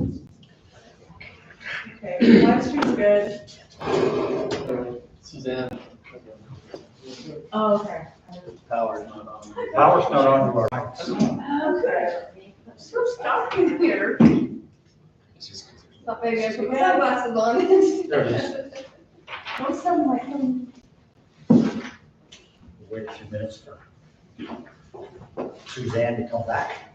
Okay, live stream's good. Suzanne. Oh, okay. Power's not on. Power's not on to our lights. Okay. So stopping here. Thought maybe I should put my glasses on. There it is. What's some like, Wait a few minutes for Suzanne to come back.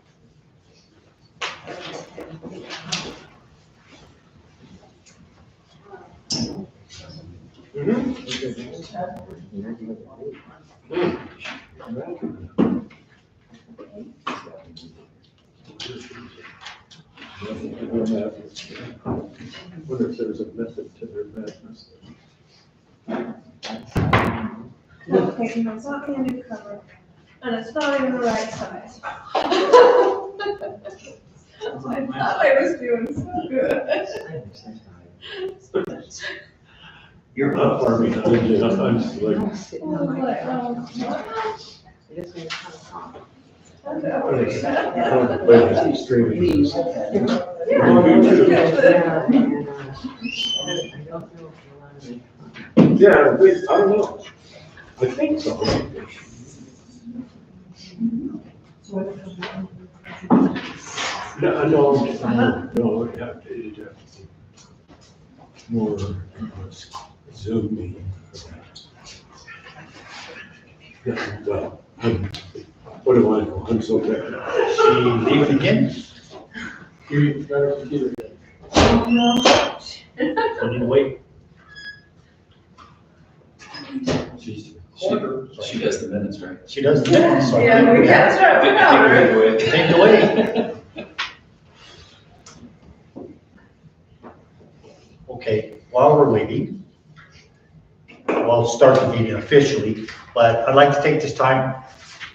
Wonder if there's a method to their madness. okay, no, it's not the new cover. And it's not even the right size. I thought I was doing so good. You're Not for me, I'm just like, I was like, contemplating streaming. Yeah, wait, I don't know. I think so. No, yeah, more Zoom meeting. Yeah, well, what do I know? I'm so bad. She leaving again? You're better computer. Or you wait? She does the minutes, right? She does the minutes. so I Yeah, think we have- that's right. We got Take it away. Okay, while we're waiting, we'll start the meeting officially, but I'd like to take this time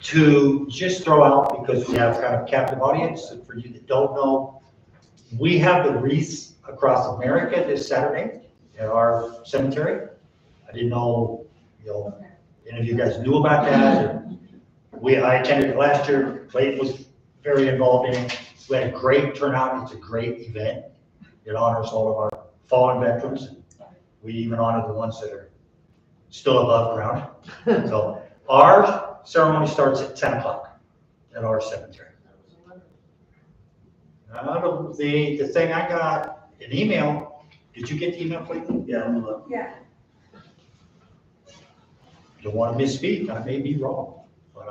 to just throw out, because we have kind of captive audience, and for you that don't know, we have the wreaths across America this Saturday at our cemetery. I didn't know, any of you guys knew about that. I attended it last year. Clayton was very involved in it. We had a great turnout. It's a great event. It honors all of our fallen veterans. We even honor the ones that are still above ground. So our ceremony starts at 10 o'clock at our cemetery. The thing I got, an email, did you get the email, Clayton? Yeah, I'm looking. Yeah. Don't want to misspeak, I may be wrong, but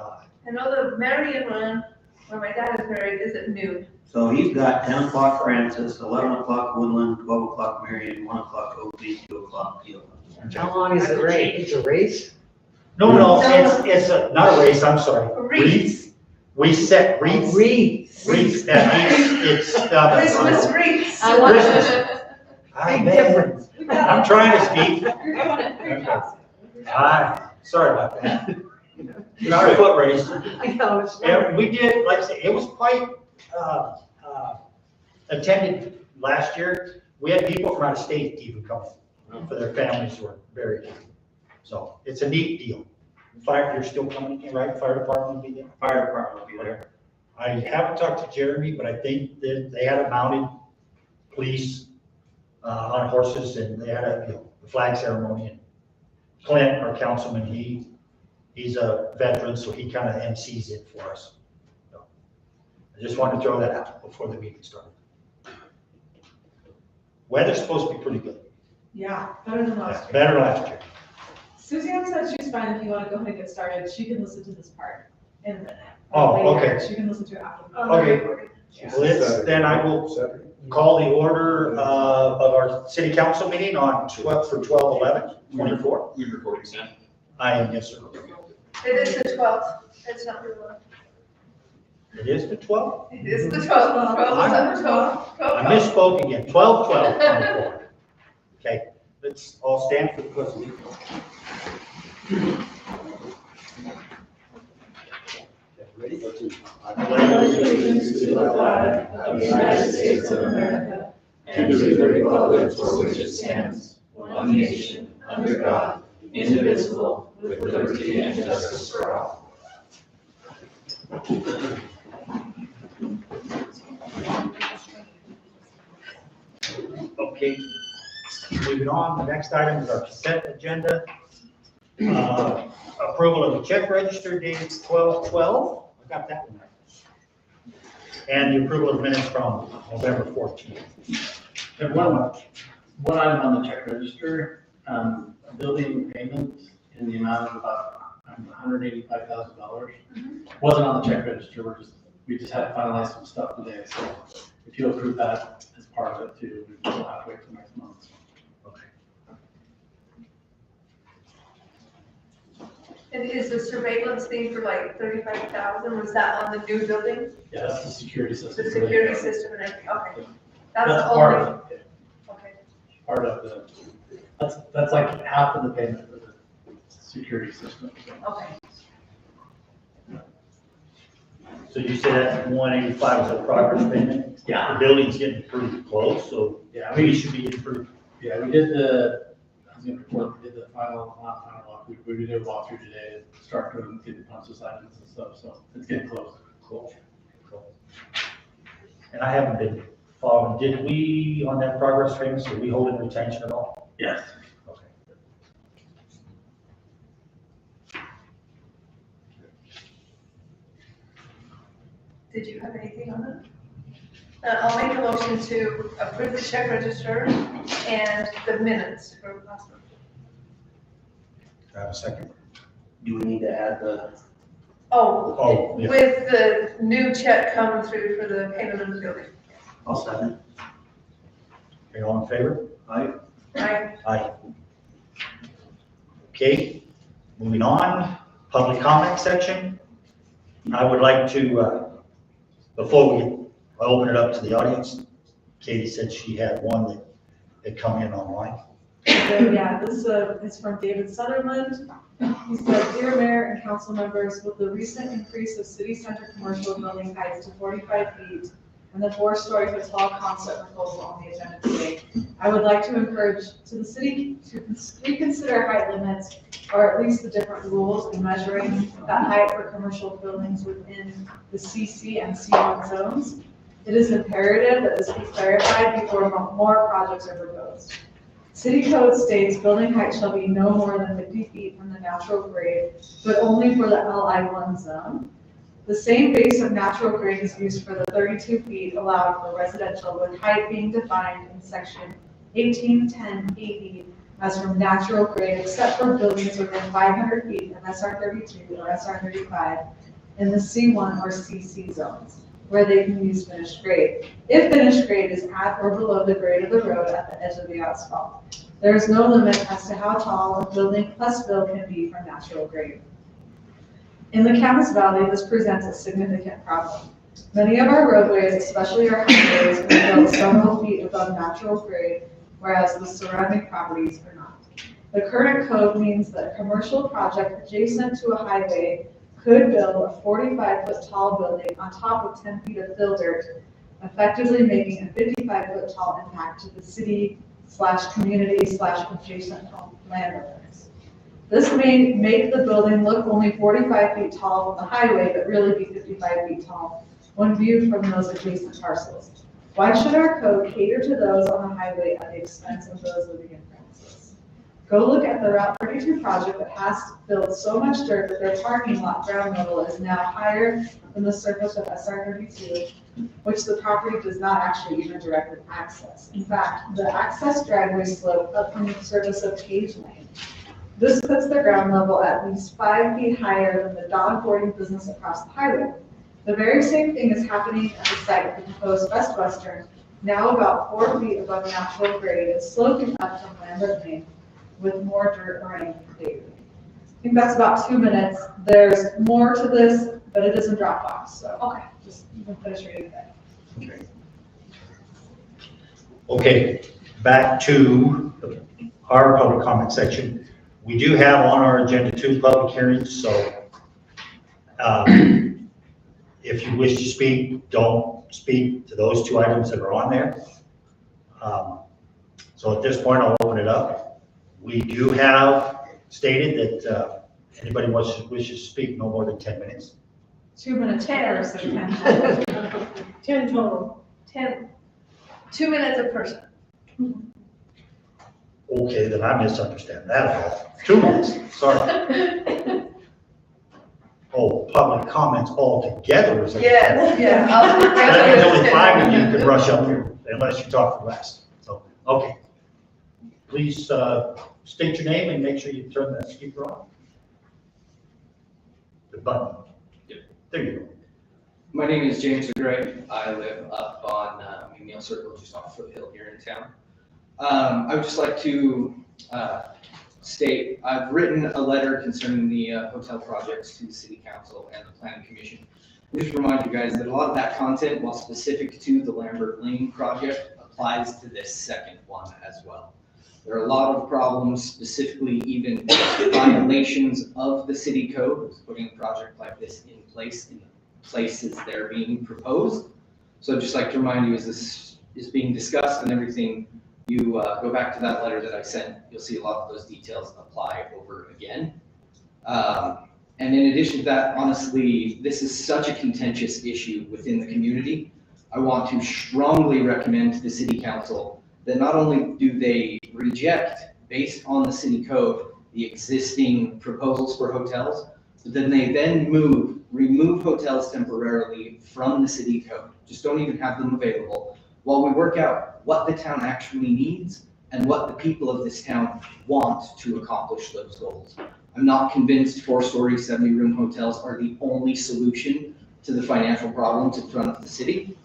I know the Marion one, where my dad is buried, is at noon. So he's got 10 o'clock Francis, 11 o'clock Woodland, 12 o'clock Marion, 1 o'clock Oakley, 2 o'clock Peel. How long is the race? It's a race? no, it's not a race, I'm sorry. Wreaths. We set wreaths. Wreaths. That means it's, Christmas wreaths. I want I'm trying to speak. Sorry about that. Not a foot race. I know, it's And we did, like I say, it was quite, attended last year. We had people from out of state even come for their families who were buried. So it's a neat deal. Fire, you're still coming, right? Fire department will be there? Fire department will be there. I haven't talked to Jeremy, but I think that they had a mounted police on horses, and they had a, the flag ceremony. And Clint, our councilman, he's a veteran, so he kind of MCs it for us. So I just wanted to throw that out before the meeting started. Weather's supposed to be pretty good. Yeah, better than last year. Better last year. Suzanne said she's fine if you want to go ahead and get started. She can listen to this part in a minute. Oh, Later. okay. She can listen to it after. Okay. Yeah. Then I will call the order of our city council meeting on 12/11/24. We're recording, Sam. I am, yes, sir. It is the 12th. It's not the 11th. It is the 12th? It is the 12th. 12th. I misspoke again. 12/12/24. Okay, let's all stand for the pledge of allegiance. Ready? I pledge allegiance to the flag of the United States of America and to the republic for which it stands, one nation, under God, indivisible, with liberty and justice for all. Okay, moving on, the next item is our consent agenda. Approval of the check register dated 12/12, I got that one right. And the approval of minutes from November 14th. And one item on the check register, building payment in the amount of about $185,000. Wasn't on the check register, we just had to finalize some stuff today, so if you approve that as part of it too, we'll have to wait till next month. And is the surveillance thing for like 35,000, was that on the new building? Yeah, that's the security system. The security system and everything, okay. That's That's the part only, of it, okay. part of the, that's like half of the payment for the security system. Okay. So you said that 185 is a progress payment? Yeah. The building's getting pretty close, so Yeah, we should be getting pretty. Yeah, we did I was gonna report, we did the final walk, we did a walkthrough today, start doing, get the punch assignments and stuff, so it's getting close. And I haven't been following, did we, on that progress payments, did we hold in retention at all? Yes. Okay. Did you have anything on that? I'll make a motion to approve the check register and the minutes for last month. Do I have a second? Do we need to add the, Oh, yeah. With the new check coming through for the payment of the building. I'll second. Okay, all in favor? Aye. Right? Aye. Okay, moving on, public comment section. I would like to, before we open it up to the audience, Katie said she had one that had come in online. So, yeah, this is from David Sutherland. He said, "Dear Mayor and council members, with the recent increase of city center commercial building heights to 45 feet and the 4-story hotel concept proposal on the agenda today, I would like to encourage to the city to reconsider height limits, or at least the different rules in measuring that height for commercial buildings within the CC and C1 zones. It is imperative that this be clarified before more projects are proposed. City code states building height shall be no more than 50 feet from the natural grade, but only for the LI1 zone. The same base of natural grade is used for the 32 feet allowed for residential, with height being defined in section 1810 as from natural grade, except for buildings within 500 feet of SR 32 or SR 35 in the C1 or CC zones, where they can use finished grade, if finished grade is at or below the grade of the road at the edge of the asphalt. There is no limit as to how tall a building plus fill can be from natural grade. In the Camas Valley, this presents a significant problem. Many of our roadways, especially our highways, are built several feet above natural grade, whereas the surrounding properties are not. The current code means that a commercial project adjacent to a highway could build a 45-foot tall building on top of 10 feet of fill dirt, effectively making a 55-foot tall impact to the city/community/adjacent landowners. This may make the building look only 45 feet tall from the highway, but really be 55 feet tall when viewed from those adjacent parcels. Why should our code cater to those on the highway at the expense of those living in premises? Go look at the Route 32 project that has filled so much dirt that their parking lot ground level is now higher than the surface of SR 32, which the property does not actually even directly access. In fact, the access driveway slope up from the surface of Page Lane. This puts the ground level at least 5 feet higher than the dog boarding business across the highway. The very same thing is happening at the site of the proposed Best Western, now about 4 feet above natural grade and sloping up from Lambert Lane with more dirt running daily. I think that's about 2 minutes. There's more to this, but it is in Dropbox, so Okay. just you can finish reading that. Okay, back to our public comment section. We do have on our agenda 2 public hearings, so if you wish to speak, don't speak to those 2 items that are on there. So at this point, I'll open it up. We do have stated that anybody wishes to speak no more than 10 minutes. 2 minutes. 10. So 10. 10 total. 2 minutes a person. Okay, then I misunderstand that at all. 2 minutes, sorry. Oh, public comments altogether is. Yes, yeah. That means only 5 of you can rush up here unless you talk the rest. So, okay. Please, state your name and make sure you turn that speaker on. The button. Yep. There you go. My name is James Gray. I live up on McNeil Circle, just off Foothill here in town. I would just like to state, I've written a letter concerning the hotel projects to the City Council and the Planning Commission. Just remind you guys that a lot of that content, while specific to the Lambert Lane project, applies to this second one as well. There are a lot of problems, specifically even violations of the city code, putting a project like this in place in the places they're being proposed. So I'd just like to remind you, as this is being discussed and everything, you go back to that letter that I sent, you'll see a lot of those details apply over again. And in addition to that, honestly, this is such a contentious issue within the community. I want to strongly recommend to the City Council that not only do they reject, based on the city code, the existing proposals for hotels, but then they remove hotels temporarily from the city code. Just don't even have them available while we work out what the town actually needs and what the people of this town want to accomplish those goals. I'm not convinced 4-story, 70-room hotels are the only solution to the financial problems in front of the city.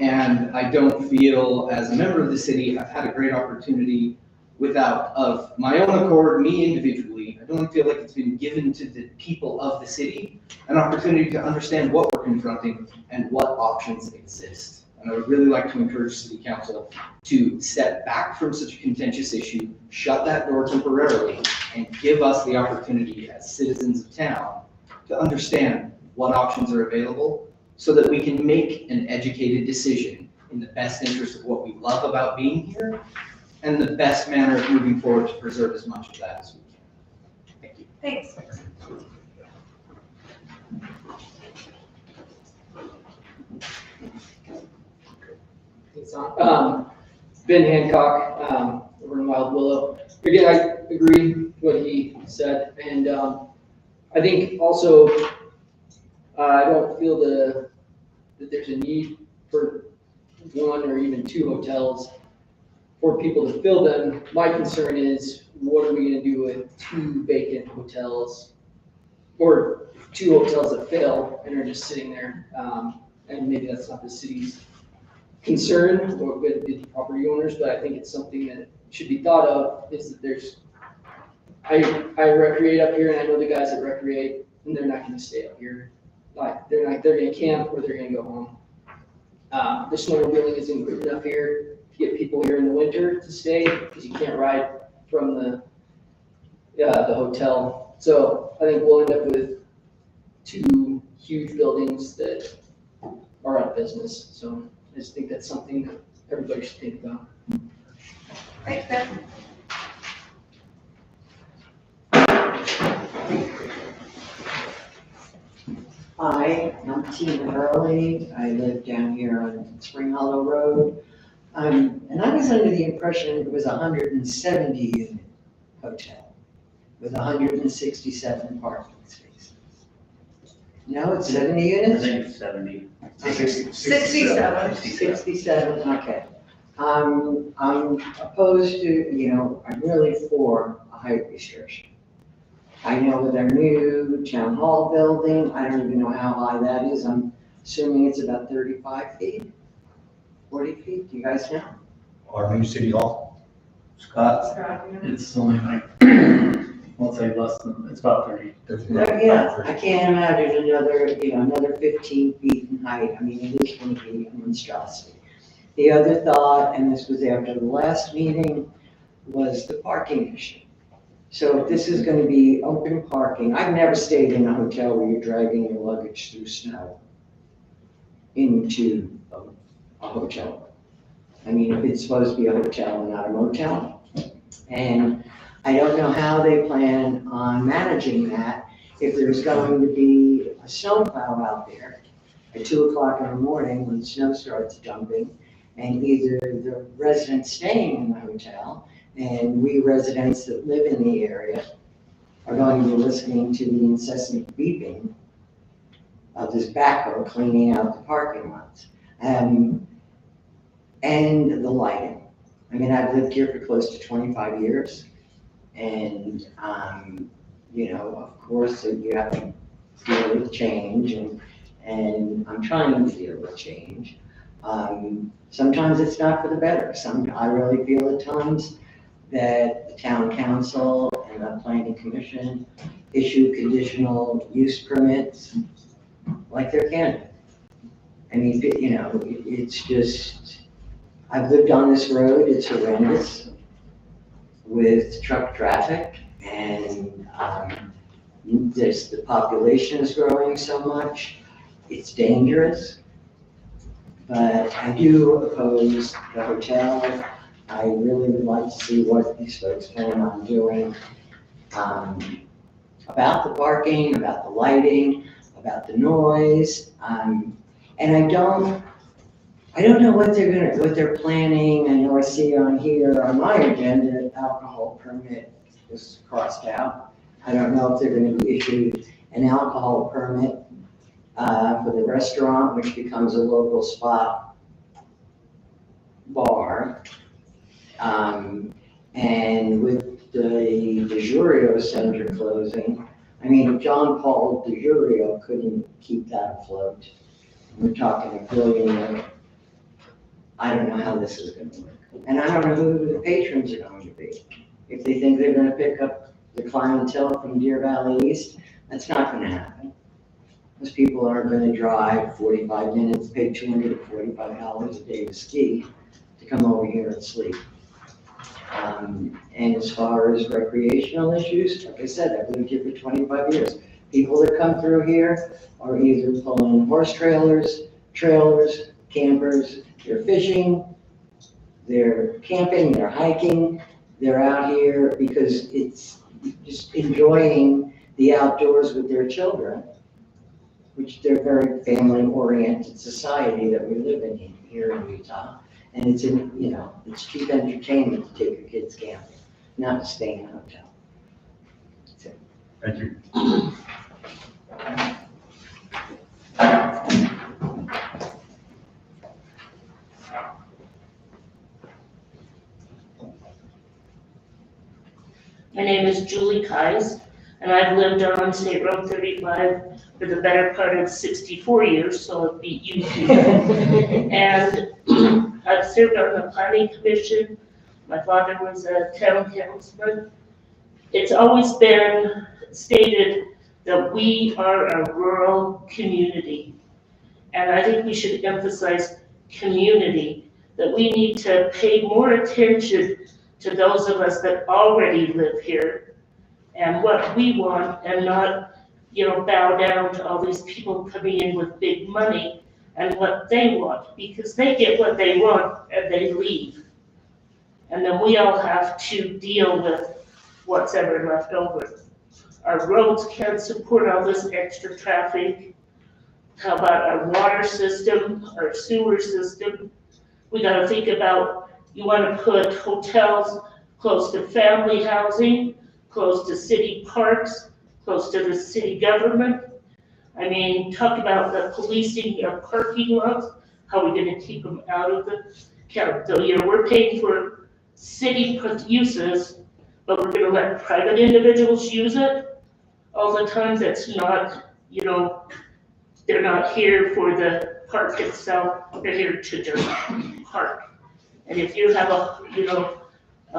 And I don't feel, as a member of the city, I've had a great opportunity of my own accord, me individually. I don't feel like it's been given to the people of the city an opportunity to understand what we're confronting and what options exist. And I would really like to encourage City Council to step back from such a contentious issue, shut that door temporarily, and give us the opportunity as citizens of town to understand what options are available so that we can make an educated decision in the best interest of what we love about being here and the best manner of moving forward to preserve as much of that as we can. Thank you. Thanks. Ben Hancock, over in Wild Willow. Again, I agree what he said, and I think also I don't feel that there's a need for 1 or even 2 hotels for people to fill them. My concern is, what are we going to do with 2 vacant hotels or 2 hotels that fail and are just sitting there? And maybe that's not the city's concern or with the property owners, but I think it's something that should be thought of. Is that there's, I recreate up here, and I know the guys that recreate, and they're not going to stay up here. Like they're going to camp or they're going to go home. The snowmobiling isn't good enough here to get people here in the winter to stay because you can't ride from the hotel. So I think we'll end up with 2 huge buildings that are out of business. So I just think that's something that everybody should think about. Thanks, Ben. Hi, I'm Tina Hurley. I live down here on Spring Hollow Road. And I was under the impression it was a 170-unit hotel with 167 parking spaces. No, it's 70 I units? think it's 70. 67. 67, okay. I'm opposed to, I'm really for a height restriction. I know with our new town hall building, I don't even know how high that is. I'm assuming it's about 35 feet, 40 feet. Do you guys know? Our new city hall. Scott? It's only like, I'll say less than, it's about 30. Yeah, I can't imagine another 15 feet in height. I mean, it is going to be a monstrosity. The other thought, and this was after the last meeting, was the parking issue. So if this is going to be open parking, I've never stayed in a hotel where you're dragging your luggage through snow into a hotel. I mean, if it's supposed to be a hotel and not a motel. And I don't know how they plan on managing that if there's going to be a snowplow out there at 2 o'clock in the morning when the snow starts dumping, and either the residents staying in the hotel And we residents that live in the area are going to be listening to the incessant beeping of this backhoe cleaning out the parking lots. And the lighting. I mean, I've lived here for close to 25 years. And, you know, of course, you have to deal with change, and I'm trying to deal with change. Sometimes it's not for the better. I really feel at times that the town council and the planning commission issue conditional use permits like they're Canada. I mean, you know, it's just, I've lived on this road, it's horrendous with truck traffic, and the population is growing so much, it's dangerous. But I do oppose the hotel. I really would like to see what these folks plan on doing about the parking, about the lighting, about the noise. And I don't know what they're planning. I know I see on here on my agenda, alcohol permit was crossed out. I don't know if they're going to be issued an alcohol permit for the restaurant, which becomes a local spot bar. And with the DeJurio Center closing, I mean, John Paul DeJurio couldn't keep that afloat. We're talking $1 billion. I don't know how this is going to work. And I don't know who the patrons are going to be. If they think they're going to pick up the clientele from Deer Valley East, that's not going to happen. Those people aren't going to drive 45 minutes, pay $245 a day to ski to come over here and sleep. And as far as recreational issues, like I said, I've lived here for 25 years. People that come through here are either pulling horse trailers, campers, they're fishing, they're camping, they're hiking, they're out here because it's just enjoying the outdoors with their children, which they're very family-oriented society that we live in here in Utah. And it's it's cheap entertainment to take your kids camping, not to stay in a hotel. That's it. Thank you. My name is Julie Kais, and I've lived on State Road 35 for the better part of 64 years, so it beat you to it. And I've served on the planning commission. My father was a town councilman. It's always been stated that we are a rural community. And I think we should emphasize community, that we need to pay more attention to those of us that already live here and what we want, and not, bow down to all these people coming in with big money and what they want, because they get what they want and they leave. And then we all have to deal with what's ever left over. Our roads can't support all this extra traffic. How about our water system, our sewer system? We gotta think about, you wanna put hotels close to family housing, close to city parks, close to the city government. I mean, talk about the policing of parking lots. How are we gonna keep them out of the count? So, we're paying for city uses, but we're gonna let private individuals use it all the time. That's not, they're not here for the park itself. They're here to just park. And if you have a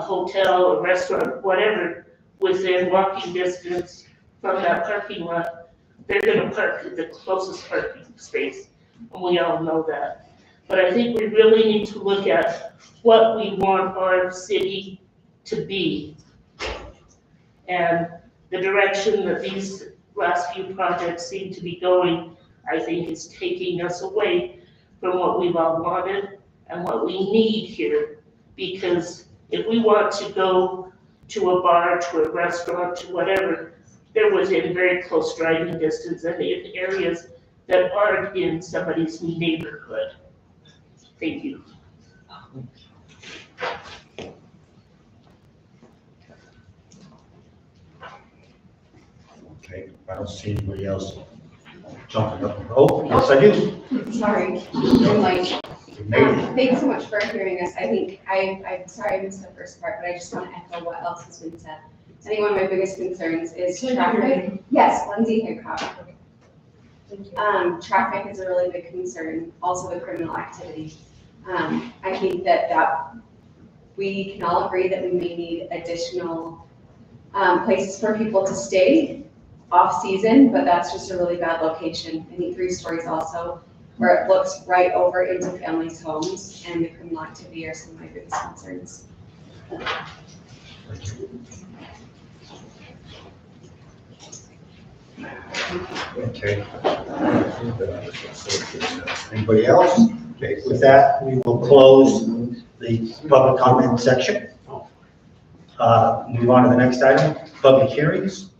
hotel, a restaurant, whatever, within walking distance from that parking lot, they're gonna park at the closest parking space, and we all know that. But I think we really need to look at what we want our city to be. And the direction that these last few projects seem to be going, I think is taking us away from what we've all wanted and what we need here. Because if we want to go to a bar, to a restaurant, to whatever, they're within very close driving distance and in areas that aren't in somebody's neighborhood. Thank you. I don't see anybody else jumping up. Oh, yes, I do. Sorry, I'm like, You made it. thanks so much for hearing us. I think I'm sorry I missed the first part, but I just want to echo what else has been said. I think one of my biggest concerns is Can I hear traffic. Yes, Lindsay Hancock. Thank you. Traffic is a really big concern, also the criminal activity. I think that we can all agree that we may need additional places for people to stay off-season, but that's just a really bad location. I think 3 stories also, where it looks right over into families' homes, and the criminal activity are some of my biggest concerns. Okay. Anybody else? Okay, with that, we will close the public comment section. Move on to the next item, public hearings.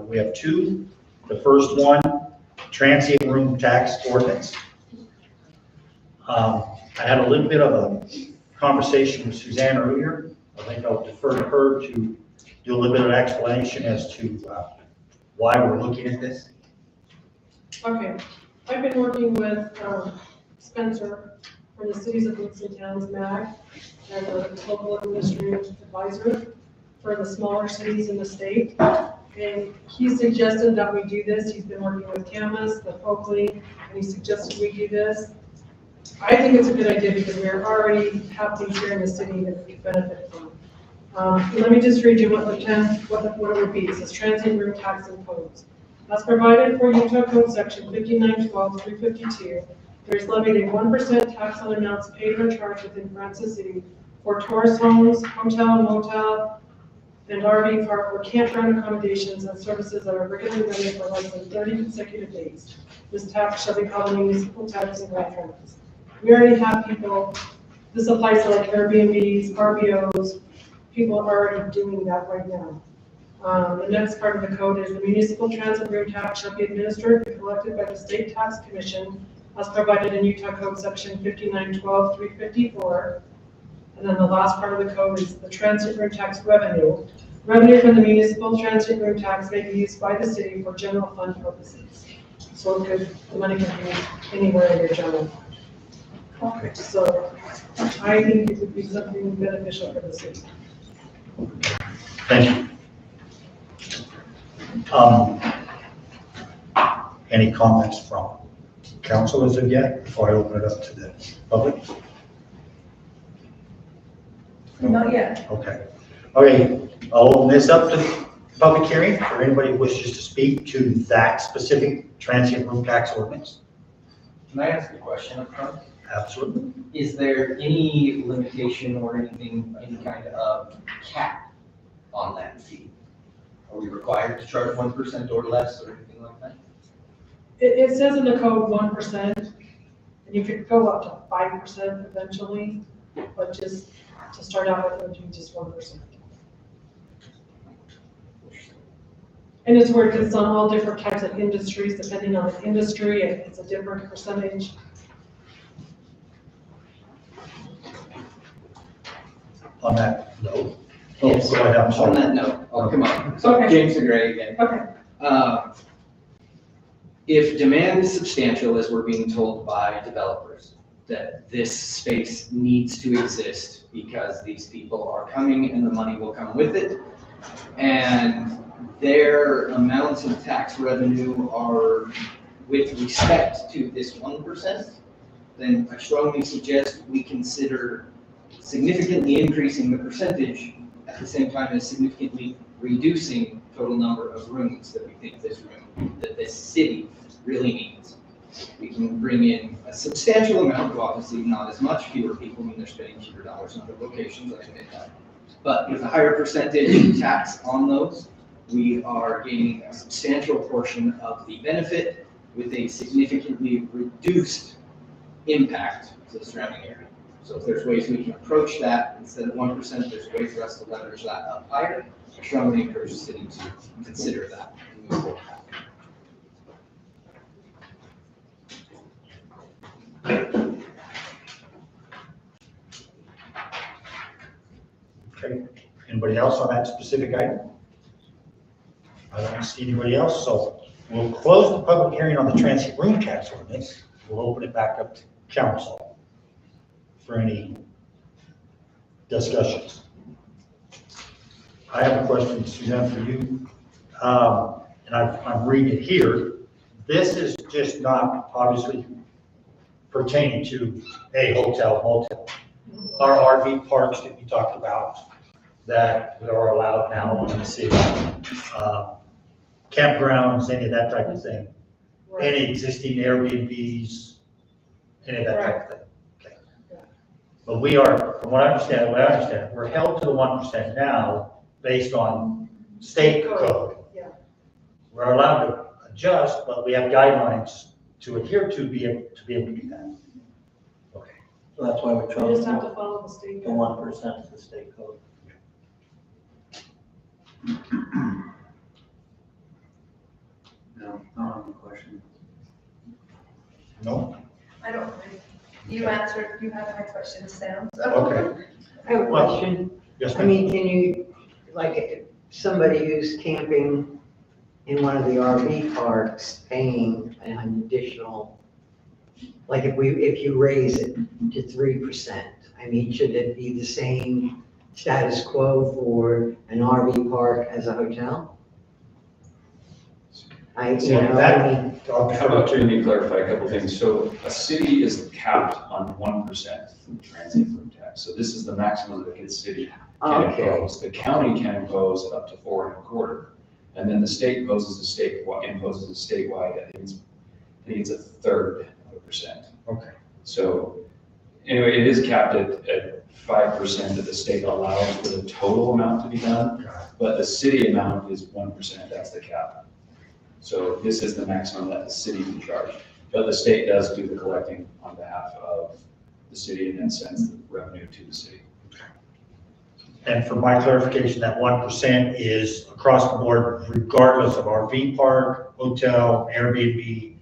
We have 2. The first one, transient room tax ordinance. I had a little bit of a conversation with Suzanne earlier. I think I'll defer to her to do a little bit of explanation as to why we're looking at this. Okay, I've been working with Spencer from the Cities of Woods and Towns MAG as a local administrative advisor for the smaller cities in the state. And he suggested that we do this. He's been working with Camas, the Oakley, and he suggested we do this. I think it's a good idea because we already have things here in the city that we benefit from. Let me just read you what it would be. It says transient room tax imposed. As provided for Utah Code Section 5912-352, there is levied a 1% tax on amounts paid or charged within Francis City for tourist homes, hotel, motel, and RV park or campground accommodations and services that are regularly rented for less than 30 consecutive days. This tax shall be called a municipal tax in Grand Rapids. We already have people, this applies to like Airbnbs, RVOs, people are already doing that right now. The next part of the code is the municipal transit room tax shall be administered and collected by the State Tax Commission as provided in Utah Code Section 5912-354. And then the last part of the code is the transit room tax revenue. Revenue from the municipal transit room tax may be used by the city for general fund purposes. So the money can be used anywhere in your general fund. Okay. So I think it would be something beneficial for the city. Thank you. Any comments from council as of yet, before I open it up to the public? Not yet. Okay. Okay, I'll open this up to the public hearing for anybody who wishes to speak to that specific transient room tax ordinance. Can I ask a question up front? Absolutely. Is there any limitation or anything, any kind of cap on that fee? Are we required to charge 1% or less or anything like that? It says in the code 1%, and you could go up to 5% eventually, but just to start out with, it would be just 1%. And it's weird because it's on all different types of industries, depending on the industry, it's a different percentage. On that note. Yes. Go ahead, I'm sorry. On that note, oh, come on. So Okay. James DeGray again. Okay. If demand is substantial, as we're being told by developers, that this space needs to exist because these people are coming and the money will come with it, and their amounts of tax revenue are with respect to this 1%, then I strongly suggest we consider significantly increasing the percentage at the same time as significantly reducing total number of rooms that we think this city really needs. We can bring in a substantial amount, obviously not as much, fewer people mean they're spending fewer dollars on other locations, I admit that. But with a higher percentage tax on those, we are gaining a substantial portion of the benefit with a significantly reduced impact to the surrounding area. So if there's ways we can approach that, instead of 1%, there's ways for us to leverage that up higher. I strongly encourage the city to consider that and move forward. Okay, anybody else on that specific item? I don't see anybody else, so We'll close the public hearing on the transient room tax ordinance. We'll open it back up to council for any discussions. I have a question, Suzanne, for you. And I'm reading it here. This is just not obviously pertaining to a hotel, motel. Our RV parks that we talked about that are allowed now in the city, campgrounds, any of that type of thing. Any existing Airbnbs, any of that type of thing. Okay. But we are, from what I understand, we're held to the 1% now based on state code. Yeah. We're allowed to adjust, but we have guidelines to adhere to be able to do that. Okay. So that's why we We chose just have to the follow the state. 1% of the state code. No, I don't have any question. No? I don't, you answered, you have my question, Sam. so. Okay. I have a Well, question. Yes, I ma'am. mean, can you, like, somebody who's camping in one of the RV parks paying an additional, like if you raise it to 3%, I mean, should it be the same status quo for an RV park as a hotel? I mean, I'll How about, let me clarify a couple things. So a city is capped on 1% transient room tax. So this is the maximum that the city can okay, impose. The county can impose up to 4.25. And then the state imposes a statewide, I think it's 1/3%. Okay. So anyway, it is capped at 5% that the state allows for the total amount to be done, but the city amount is 1%, that's the cap. So this is the maximum that the city can charge, but the state does do the collecting on behalf of the city and then sends the revenue to the city. And for my clarification, that 1% is across the board, regardless of RV park, hotel, Airbnb,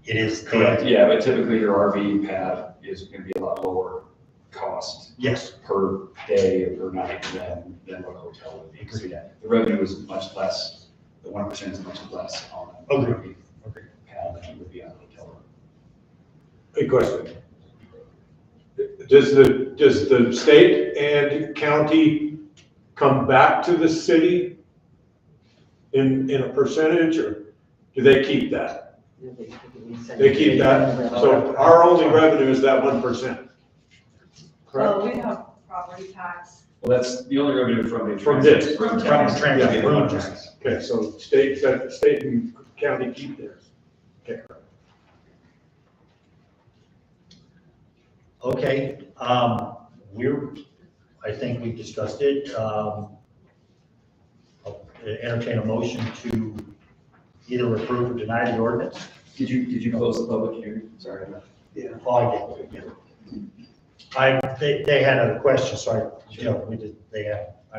it is. Correct, yeah, but typically your RV pad is going to be a lot lower cost Yes. per day or per night than what a hotel would be. So yeah, the revenue is much less, the 1% is much less on an Okay. RV pad than it would be on a hotel room. Good question. Does the state and county come back to the city in a percentage, or do they keep that? They keep that, so our only revenue is that 1%. Well, we have property tax. Well, that's the only revenue from the. From this. From From the transient room tax. tax. Okay, so state and county keep theirs. Okay. Okay, I think we discussed it. I'll entertain a motion to either approve or deny the ordinance. Did you close the public hearing? Sorry. Oh, I did, yeah. They had other questions, so I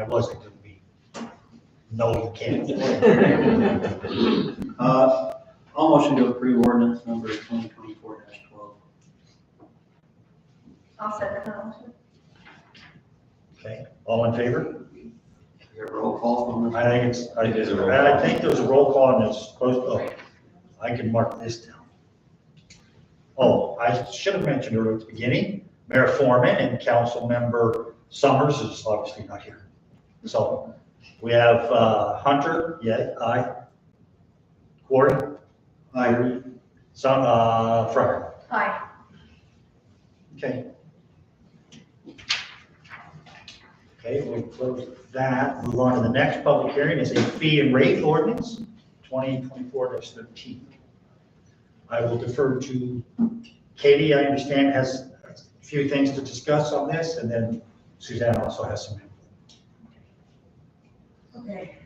wasn't gonna be, no, you can't. I'll motion to approve ordinance number 2024-12. I'll second that motion. Okay, all in favor? Is there a roll call from I think it's, It is a roll I call. think there's a roll call on this, I can mark this down. Oh, I should have mentioned earlier at the beginning, Mayor Foreman and Council Member Summers is obviously not here. So we have Hunter, yeah, aye. Corey? Aye. Fryer. Aye. Okay. Okay, we'll close that. Move on to the next public hearing. Is a fee and rate ordinance, 2024-13. I will defer to Katie, I understand, has a few things to discuss on this, and then Suzanne also has some. Okay.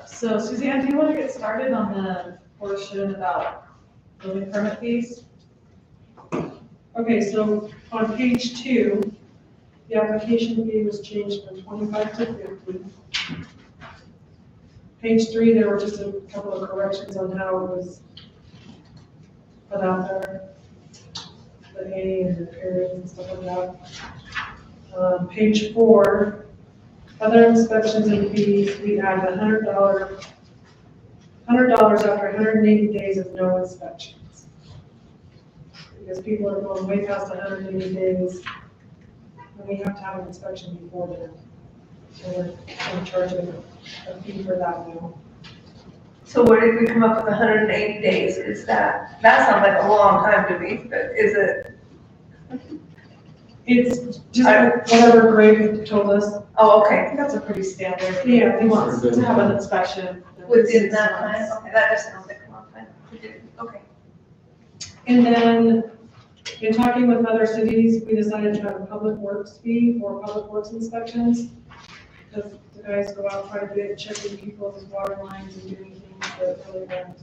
So Suzanne, do you want to get started on the portion about building permit fees? Okay, so on page 2, the application fee was changed from 25 to 50. Page 3, there were just a couple of corrections on how it was put out there. The A and the periods and stuff like that. Page 4, other inspections and fees, we add a $100 $100 after 180 days of no inspections. Because people are going way past 180 days, and we have to have an inspection before then. So we're charging a fee for that now. So where did we come up with 180 days? Is that sounds like a long time to me, but is it? It's just whatever Greg told us. Oh, I okay. think that's a pretty standard. Yeah. He wants to have an inspection. Within that time, okay, that just sounds like a long time to do, okay. And then, in talking with other cities, we decided to have a public works fee for public works inspections. Because the guys go out quite a bit, checking people's water lines and doing things that really don't.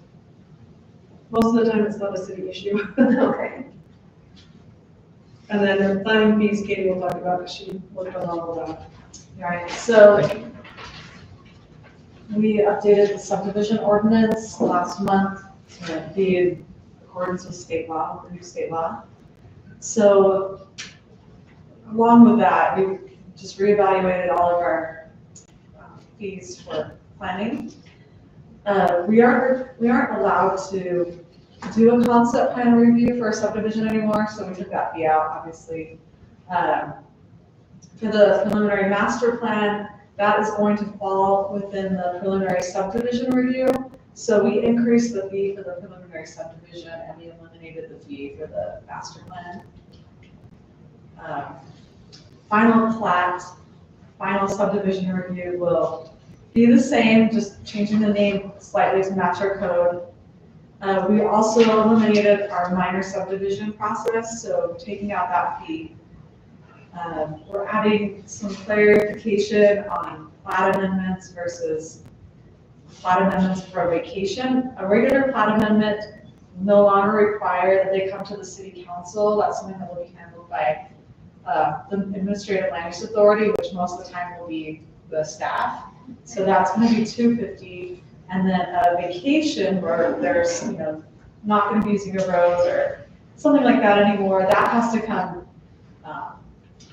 Most of the time, it's not a city issue. Okay. And then the planning fees, Katie will talk about, because she worked on all of that. Right, so we updated the subdivision ordinance last month to be in accordance with state law, the new state law. So along with that, we just reevaluated all of our fees for planning. We aren't allowed to do a concept plan review for a subdivision anymore, so we took that fee out, obviously. For the preliminary master plan, that is going to fall within the preliminary subdivision review. So we increased the fee for the preliminary subdivision and we eliminated the fee for the master plan. Final plat, final subdivision review will be the same, just changing the name slightly to match our code. We also eliminated our minor subdivision process, so taking out that fee. We're adding some clarification on plat amendments versus plat amendments for a vacation. A regular plat amendment will no longer require that they come to the city council. That's something that will be handled by the administrative land use authority, which most of the time will be the staff. So that's going to be $250. And then a vacation where there's, not going to be using a road or something like that anymore, that has to come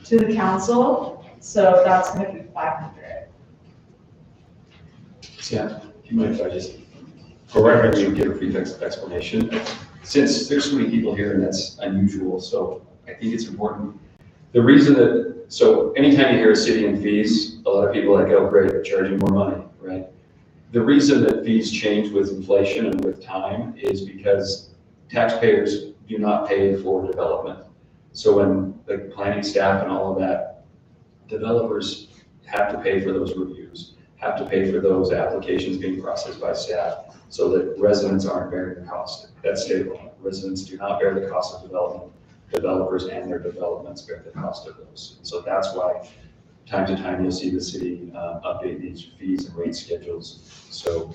to the council. So that's going to be $500. Yeah, do you mind if I just, for record, you give a brief explanation? Since there's so many people here and that's unusual, so I think it's important. The reason that, so anytime you hear a city and fees, a lot of people are like, oh great, they're charging more money, right? The reason that fees change with inflation and with time is because taxpayers do not pay for development. So when the planning staff and all of that, developers have to pay for those reviews, have to pay for those applications being processed by staff so that residents aren't bearing the cost. That's state law. Residents do not bear the cost of development. Developers and their developments bear the cost of those. So that's why time to time you'll see the city update these fees and rate schedules. So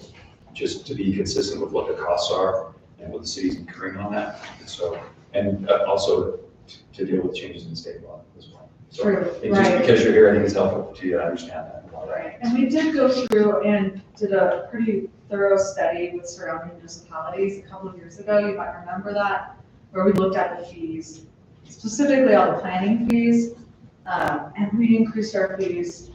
just to be consistent with what the costs are and what the city's incurring on that. So, and also to deal with changes in state law as well. So True, just right. because you're here, I think it's helpful to you to understand that. Right, and we did go through and did a pretty thorough study with surrounding municipalities a couple of years ago, you might remember that, where we looked at the fees, specifically all the planning fees, and we increased our fees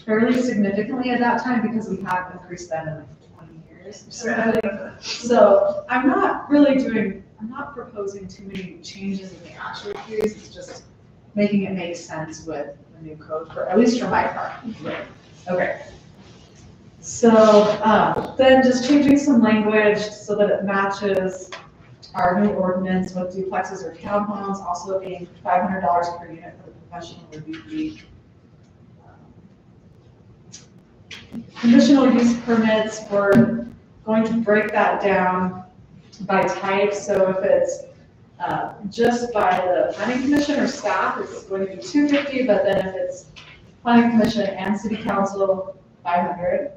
fairly significantly at that time because we have increased them in like 20 years or something. So I'm not proposing too many changes in the actual fees, it's just making it make sense with the new code, for at least for my part. Right. Okay. So then just changing some language so that it matches our new ordinance with duplexes or townhomes, also being $500 per unit for the professional review fee. Conditional use permits, we're going to break that down by type. So if it's just by the planning commission or staff, it's going to be $250, but then if it's planning commission and city council, $500.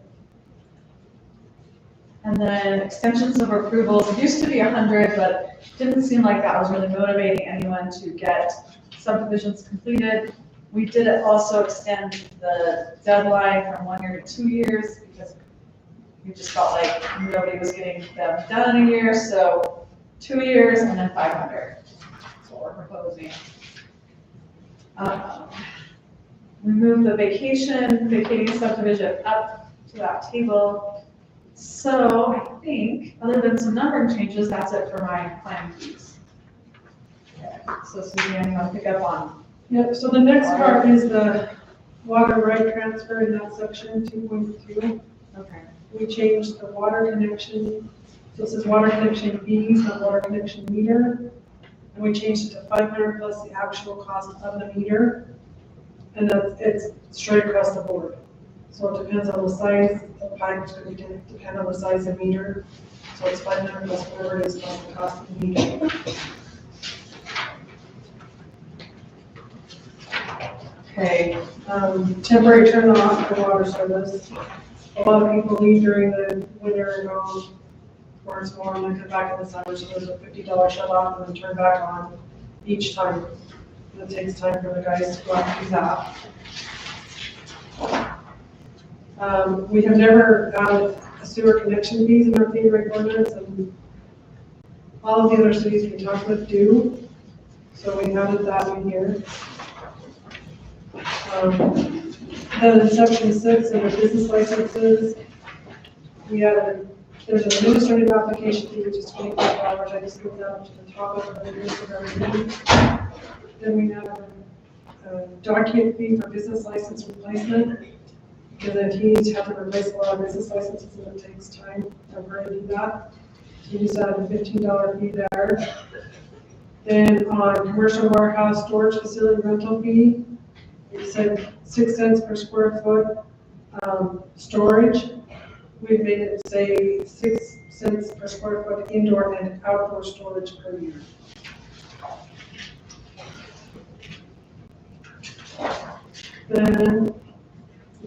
And then extensions of approvals, it used to be 100, but didn't seem like that was really motivating anyone to get subdivisions completed. We did also extend the deadline from 1 year to 2 years because we just felt like nobody was getting them done in a year. So 2 years and then 500. That's what we're proposing. We moved the vacating subdivision up to that table. So I think, other than some numbering changes, that's it for my plan fees. Okay, so Suzanne, you want to pick up on? Yep, so the next part is the water right transfer in that section 2.2. Okay. We changed the water connection, so it says water connection fees, not water connection meter. And we changed it to 500 plus the actual cost of the meter. And it's straight across the board. So it depends on the size, the pipe is going to depend on the size of the meter. So it's 500 plus whatever it is plus the cost of the meter. Okay. Temporary turn off for water service. A lot of people leave during the winter and go where it's warm and come back in the summer, so there's a $50 shut off and then turn back on each time. And it takes time for the guys to go out and use that. We have never added a sewer connection fees in our fee rate ordinance, and all of the other cities we talked with do. So we added that in here. Then in section 6, under business licenses, we added, there's an administrative application fee, which is $25. I just moved that up to the top of the list of everything. Then we have a document fee for business license replacement, because then he needs to have to replace a lot of business licenses, and it takes time for her to do that. So we just added a $15 fee there. Then on commercial warehouse storage facility rental fee, we said 6 cents per square foot storage. We've made it say 6 cents per square foot indoor and outdoor storage per year. Then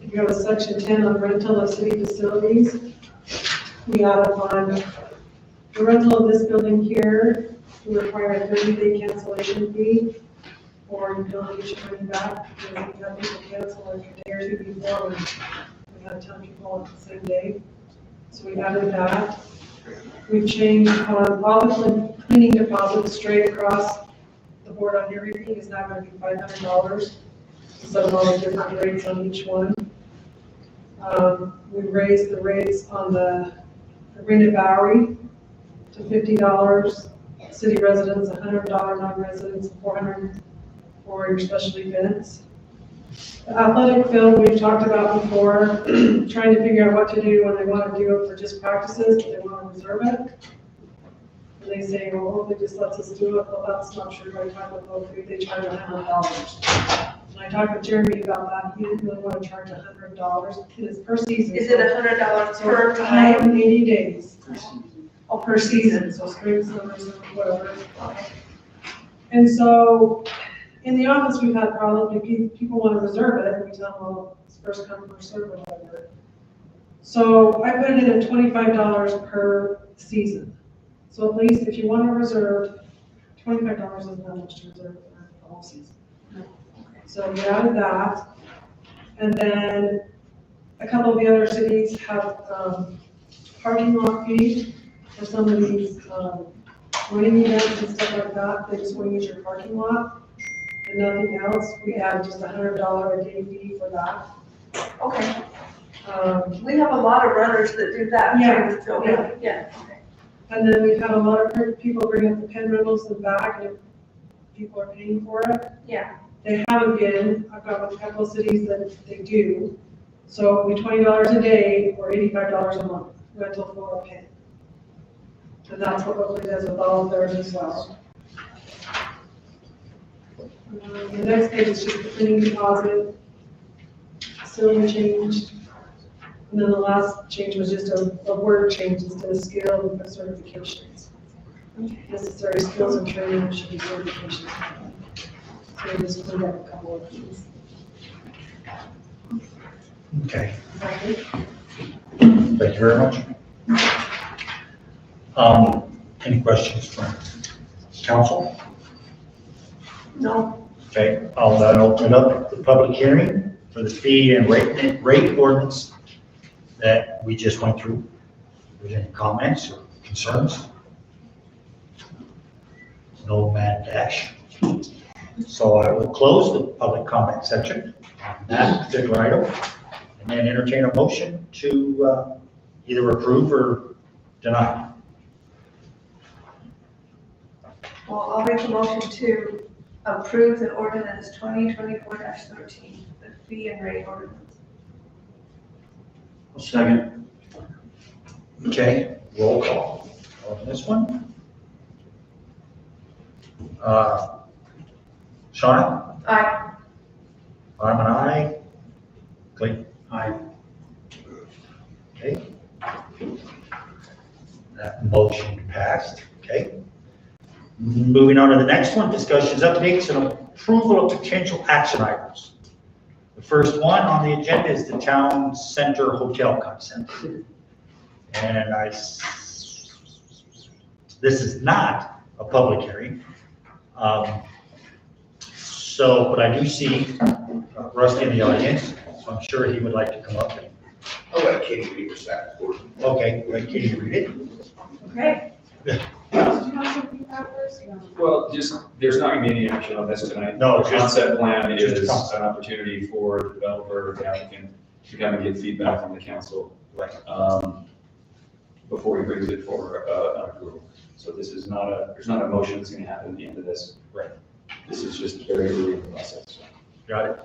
you go to section 10 on rental of city facilities. We added on the rental of this building here, we require a 30-day cancellation fee, or you can only get your money back because we have people cancel like a day or two before, and we had 10 people on the same day. So we added that. We've changed on all the cleaning deposits straight across the board on everything is now going to be $500 instead of all the different rates on each one. We raised the rates on the Arena Bowery to $50, city residents $100, non-residents $400 for your special events. The athletic field we've talked about before, trying to figure out what to do when they want to do it for just practices, but they want to reserve it. And they say, well, if they just lets us do it, well, that's not true. By the time with Oak, they charge $100. And I talked with Jeremy about that. He didn't really want to charge $100. It's per season. Is it $100 per time? 180 days. Oh, per season, so spring, summer, whatever. And so in the office, we've had problems if people want to reserve it, and we tell them, well, it's first come, first served, or whatever. So I put it in at $25 per season. So at least if you want to reserve, $25 isn't that much to reserve for the whole season. So we added that. And then a couple of the other cities have parking lot fees for some of these running events and stuff like that. They just want to use your parking lot and nothing else. We add just $100 a day fee for that. Okay. We have a lot of runners that do that. Yeah. So, Yeah. yeah. Okay. And then we've had a lot of people bring up the pen rentals in the back, and people are paying for it. Yeah. They haven't been. I've got a couple of cities that they do. So it'll be $20 a day or $85 a month rental for a pen. And that's what Oakley does with all of theirs as well. The next page is just the cleaning deposit. Facility changed. And then the last change was just a word change instead of skill and certifications. Necessary skills and training should be certifications. So we just cleaned up a couple of things. Okay, thank you very much. Any questions from council? No. Okay, I'll then open up the public hearing for the fee and rate ordinance that we just went through. If there's any comments or concerns? No mad dash. So I will close the public comment section on that particular item and then entertain a motion to either approve or deny. Well, I'll make a motion to approve the ordinance 2024-13, the fee and rate ordinance. Second. Okay, roll call on this one. Shauna? Aye. I'm an aye. Clayton? Aye. Okay. That motion passed, okay. Moving on to the next one, discussions, updates, and approval of potential action items. The first one on the agenda is the town center hotel concept. And this is not a public hearing. But I do see Rusty in the audience, so I'm sure he would like to come up. I'll let Katie read the staff report. Okay, let Katie read it. Okay. Did you have something first? Well, there's not gonna be any action on this tonight. No, The just- concept plan just a is concept. an opportunity for the developer, the applicant, to come and get feedback from the council. Right. Before he brings it for, an approval. So this is there's not a motion that's gonna happen at the end of this. Right. This is just very early in the process. Got it.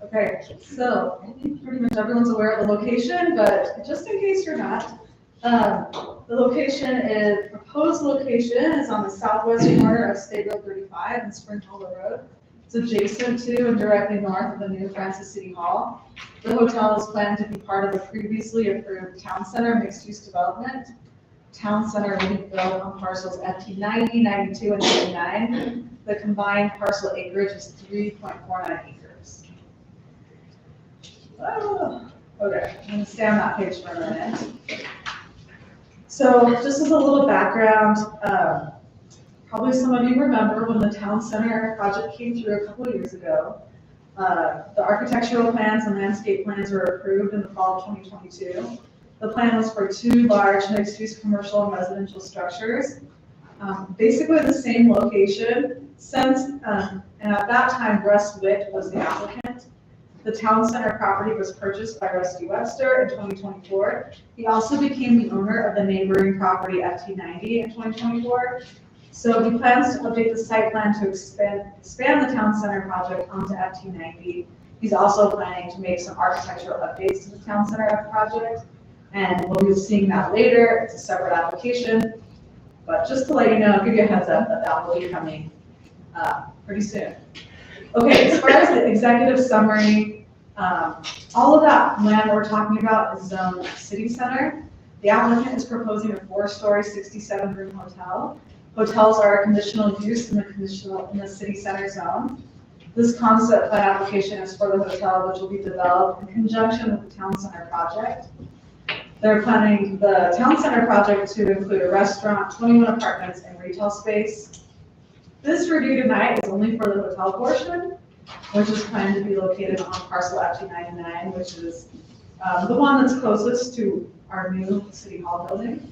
Okay, so pretty much everyone's aware of the location, but just in case you're not, the proposed location is on the southwest corner of State Road 35 and Spring Hollow Road. It's adjacent to and directly north of the new Francis City Hall. The hotel is planned to be part of the previously approved Town Center mixed-use development. Town Center will be built on parcels FT 90, 92, and 99. The combined parcel acreage is 3.49 acres. Oh, okay, I'm gonna stay on that page for a minute. So just as a little background, probably some of you remember when the Town Center project came through a couple of years ago. The architectural plans and landscape plans were approved in the fall of 2022. The plan was for 2 large mixed-use commercial and residential structures. Basically the same location and at that time Russ Witt was the applicant. The Town Center property was purchased by Rusty Webster in 2024. He also became the owner of the neighboring property FT 90 in 2024. So he plans to update the site plan to expand the Town Center project onto FT 90. He's also planning to make some architectural updates to the Town Center project. And we'll be seeing that later. It's a separate application. But just to let you know, I'll give you a heads up that will be coming pretty soon. Okay, as far as the executive summary, all of that land we're talking about is zoned city center. The applicant is proposing a 4-story, 67-room hotel. Hotels are a conditional use in the city center zone. This concept plan application is for the hotel, which will be developed in conjunction with the Town Center project. They're planning the Town Center project to include a restaurant, 21 apartments, and retail space. This review tonight is only for the hotel portion, which is planned to be located on parcel FT99, which is the one that's closest to our new City Hall building.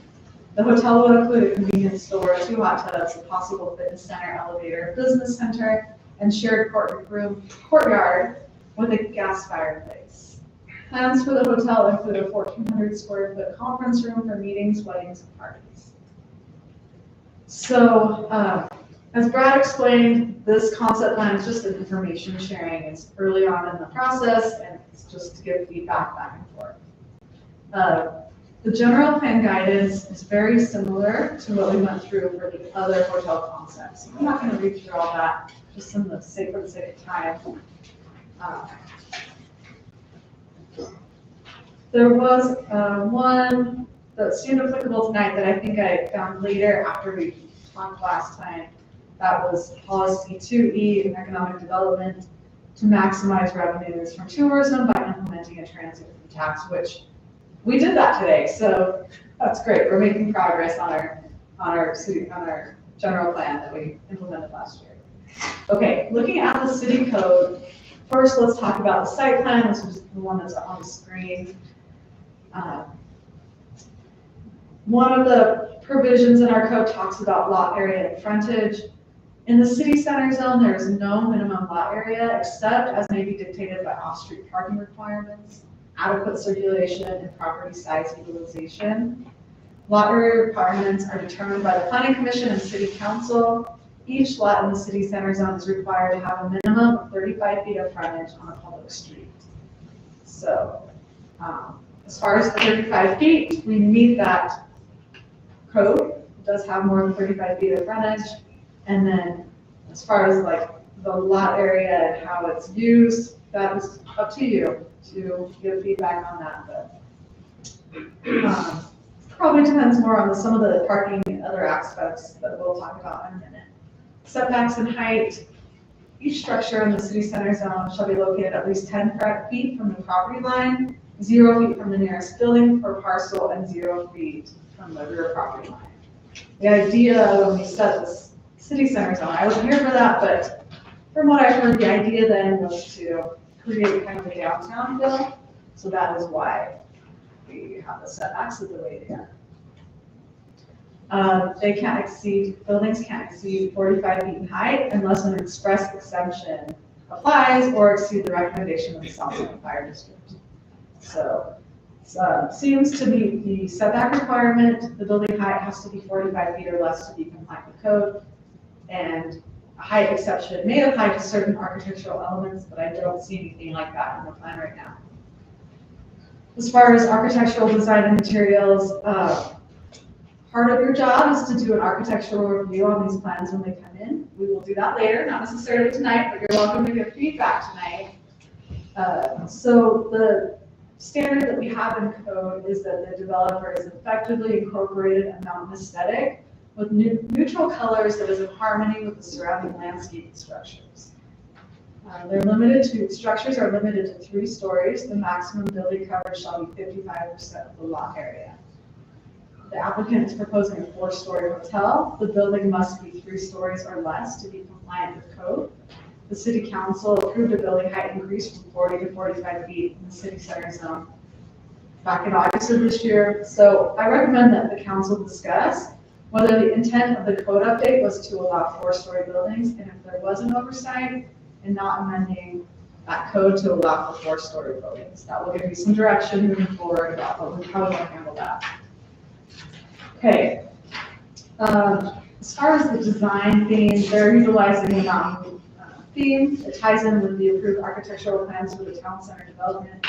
The hotel will include a convenience store, 2 hot tubs, a possible fitness center, elevator, business center, and shared courtyard with a gas fireplace. Plans for the hotel include a 1,400 square foot conference room for meetings, weddings, and parties. So, as Brad explained, this concept plan is just an information sharing. It's early on in the process, and it's just to give feedback back and forth. The general plan guidance is very similar to what we went through for the other hotel concepts. I'm not going to read through all that, just for the sake of time. There was one that seemed applicable tonight that I think I found later after we talked last time. That was policy 2E in economic development to maximize revenues from tourism by implementing a transit tax, which we did that today. So that's great. We're making progress on our general plan that we implemented last year. Okay, looking at the city code, first let's talk about the site plan. This is the one that's on the screen. One of the provisions in our code talks about lot area and frontage. In the city center zone, there is no minimum lot area except as may be dictated by off-street parking requirements. adequate circulation, and property size utilization. Lot area requirements are determined by the planning commission and city council. Each lot in the city center zone is required to have a minimum of 35 feet of frontage on a public street. So, as far as the 35 feet, we meet that code. It does have more than 35 feet of frontage. And then as far as like the lot area and how it's used, that is up to you to give feedback on that. But probably depends more on some of the parking and other aspects that we'll talk about in a minute. Setbacks and height. Each structure in the city center zone shall be located at least 10 feet from the property line, 0 feet from the nearest building or parcel, and 0 feet from the rear property line. The idea when we set this city center zone, I wasn't here for that, but from what I've heard, the idea then was to create kind of a downtown feel. So that is why we have the setbacks of the way they are. Buildings can't exceed 45 feet in height unless an express exemption applies or exceed the recommendation of the South Summit Fire District. So, seems to meet the setback requirement. The building height has to be 45 feet or less to be compliant with code. And a height exception may apply to certain architectural elements, but I don't see anything like that in the plan right now. As far as architectural design and materials, part of your job is to do an architectural review on these plans when they come in. We will do that later, not necessarily tonight, but you're welcome to give feedback tonight. So the standard that we have in code is that the developer is effectively incorporated a mountain aesthetic with neutral colors that is in harmony with the surrounding landscape and structures. Structures are limited to 3 stories. The maximum building coverage shall be 55% of the lot area. The applicant is proposing a 4-story hotel. The building must be 3 stories or less to be compliant with code. The city council approved a building height increase from 40 to 45 feet in the city center zone back in August of this year. So I recommend that the council discuss whether the intent of the code update was to allow 4-story buildings, and if there was an oversight in not amending that code to allow for 4-story buildings. That will give you some direction moving forward about how we want to handle that. Okay. As far as the design theme, they're utilizing the mountain theme. It ties in with the approved architectural plans for the town center development.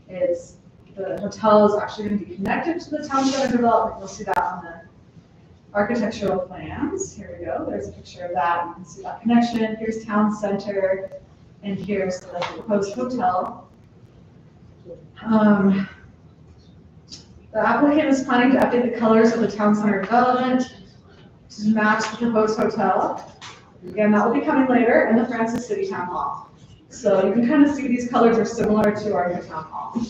The hotel is actually going to be connected to the town center development. You'll see that on the architectural plans. Here we go. There's a picture of that. You can see that connection. Here's town center, and here's the proposed hotel. The applicant is planning to update the colors of the town center development to match the proposed hotel. Again, that will be coming later in the Francis City Town Hall. So you can kind of see these colors are similar to our new town hall.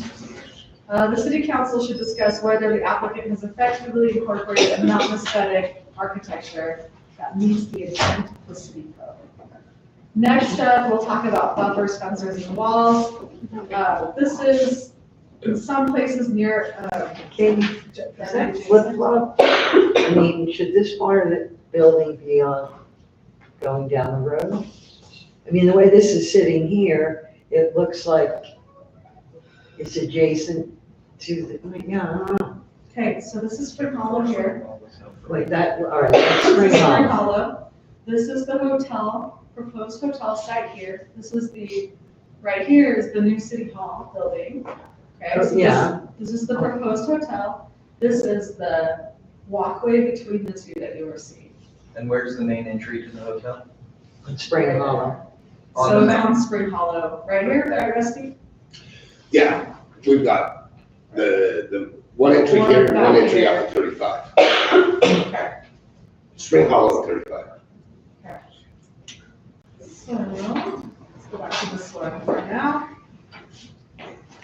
The city council should discuss whether the applicant has effectively incorporated a mountain aesthetic architecture that meets the intent of the city code. Next up, we'll talk about buffers, fences, and walls. This is in some places near flip-flop. I mean, should this part of the building be on going down the road? I mean, the way this is sitting here, it looks like it's adjacent to the, yeah, I don't know. Okay, so this is Spring Hollow here. Wait, that, all right, that's This is Spring Spring Hollow. Hollow. This is the hotel, proposed hotel site here. This is right here is the new city hall building. Okay, so Yeah. this is the proposed hotel. This is the walkway between the two that you were seeing. And where's the main entry to the hotel? Spring Hollow. On So the it's map. on Spring Hollow, right here, right, Rusty? Yeah, we've got the one entry here, and one entry out of 35. Okay. Spring Hollow, 35. So, let's go back to this one for now.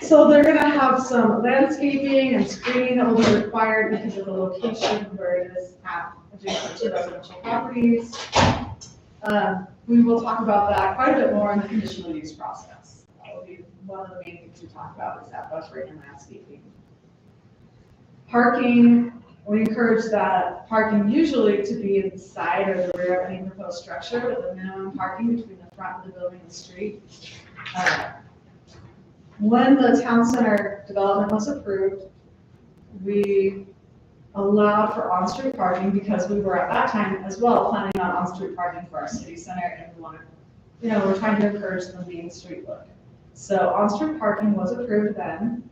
So they're gonna have some landscaping and screening that will be required because of the location where it is at adjacent to residential properties. We will talk about that quite a bit more in the conditional use process. That will be one of the main things we talk about is that buffering and landscaping. Parking, we encourage that parking usually to be in the side or the rear of any proposed structure with a minimum parking between the front of the building and the street. when the town center development was approved, we allowed for on-street parking because we were at that time as well planning on on-street parking for our city center, and we wanted, we're trying to encourage the main street look. So on-street parking was approved then.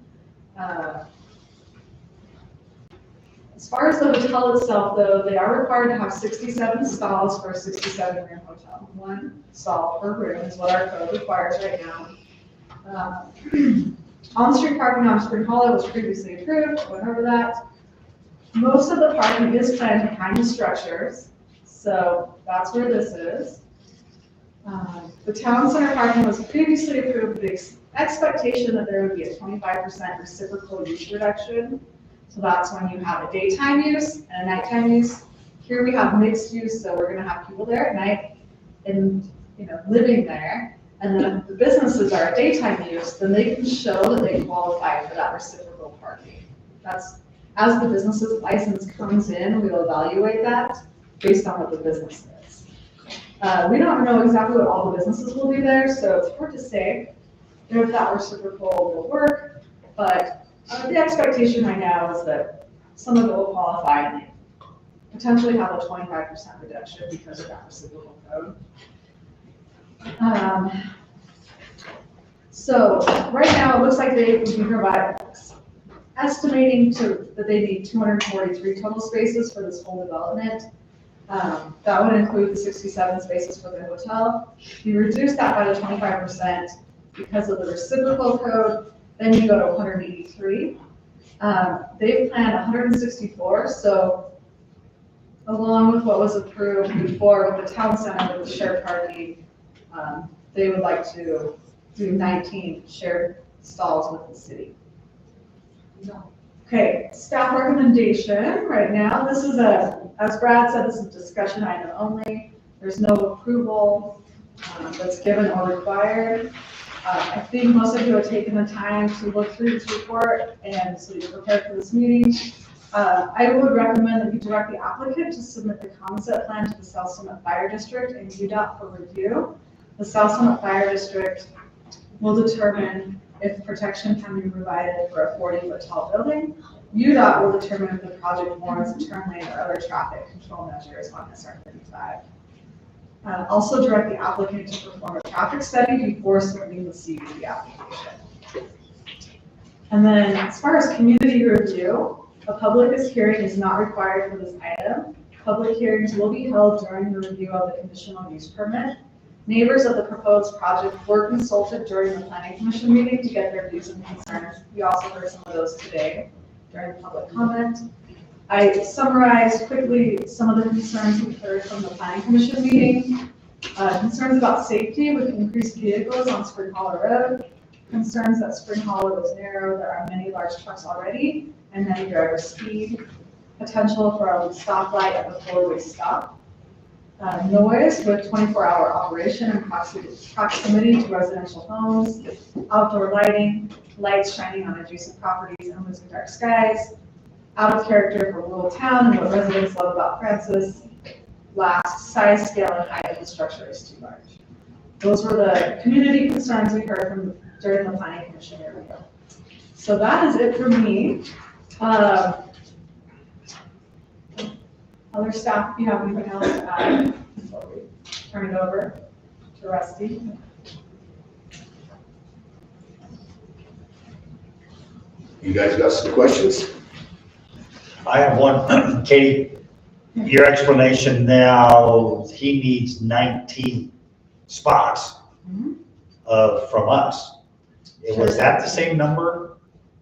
As far as the hotel itself, though, they are required to have 67 stalls for a 67-room hotel. 1 stall per room is what our code requires right now. On-street parking on Spring Hollow was previously approved, went over that. Most of the parking is planned behind the structures, so that's where this is. The town center parking was previously approved with the expectation that there would be a 25% reciprocal use reduction. So that's when you have a daytime use and a nighttime use. Here we have mixed use, so we're gonna have people there at night and, living there. And then if the businesses are a daytime use, then they can show that they qualify for that reciprocal parking. That's, as the business's license comes in, we'll evaluate that based on what the business is. We don't know exactly what all the businesses will be there, so it's hard to say if that reciprocal will work, but the expectation right now is that some of it will qualify and potentially have a 25% reduction because of that reciprocal code. So right now, it looks like they can provide, estimating that they need 243 total spaces for this whole development. That would include the 67 spaces for the hotel. You reduce that by the 25% because of the reciprocal code, then you go to 183. They've planned 164, so along with what was approved before with the town center with the shared parking, they would like to do 19 shared stalls with the city. Okay, staff recommendation right now. This is as Brad said, this is a discussion item only. There's no approval that's given or required. I think most of you have taken the time to look through this report, and so you're prepared for this meeting. I would recommend that you direct the applicant to submit the concept plan to the South Summit Fire District and UDOT for review. The South Summit Fire District will determine if protection can be provided for a 40-foot tall building. UDOT will determine if the project warrants a turn lane or other traffic control measures on SR 35. Also direct the applicant to perform a traffic study before submitting the CUP application. And then as far as community review, a public hearing is not required for this item. Public hearings will be held during the review of the conditional use permit. Neighbors of the proposed project were consulted during the planning commission meeting to get their views and concerns. We also heard some of those today during public comment. I summarized quickly some of the concerns we heard from the planning commission meeting. Concerns about safety with increased vehicles on Spring Hollow Road. Concerns that Spring Hollow is narrow, there are many large trucks already, and many driver speed. Potential for a stoplight at the four-way stop. Noise with 24-hour operation and proximity to residential homes. Outdoor lighting, lights shining on adjacent properties and losing dark skies. Out of character for rural town and what residents love about Francis. Last, size, scale, and height of the structure is too large. Those were the community concerns we heard from during the planning commission review. So that is it for me. Other staff, if you have anything else to add before we turn it over to Rusty. You guys got some questions? I have one. Katie, your explanation now, he needs 19 spots from us. Was that the same number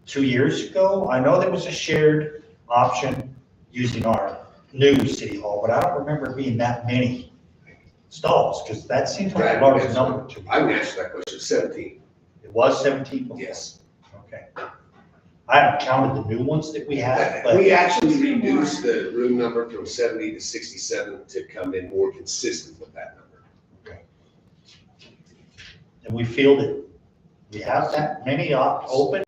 2 years ago? I know there was a shared option using our new city hall, but I don't remember it being that many stalls, because that seems like a large number to me. I can answer that question, 17. It was 17 before? Yes. Okay. I haven't counted the new ones that we have, but. We actually reduced the room number from 70 to 67 to come in more consistent with that number. Okay. And we feel that we have that many open?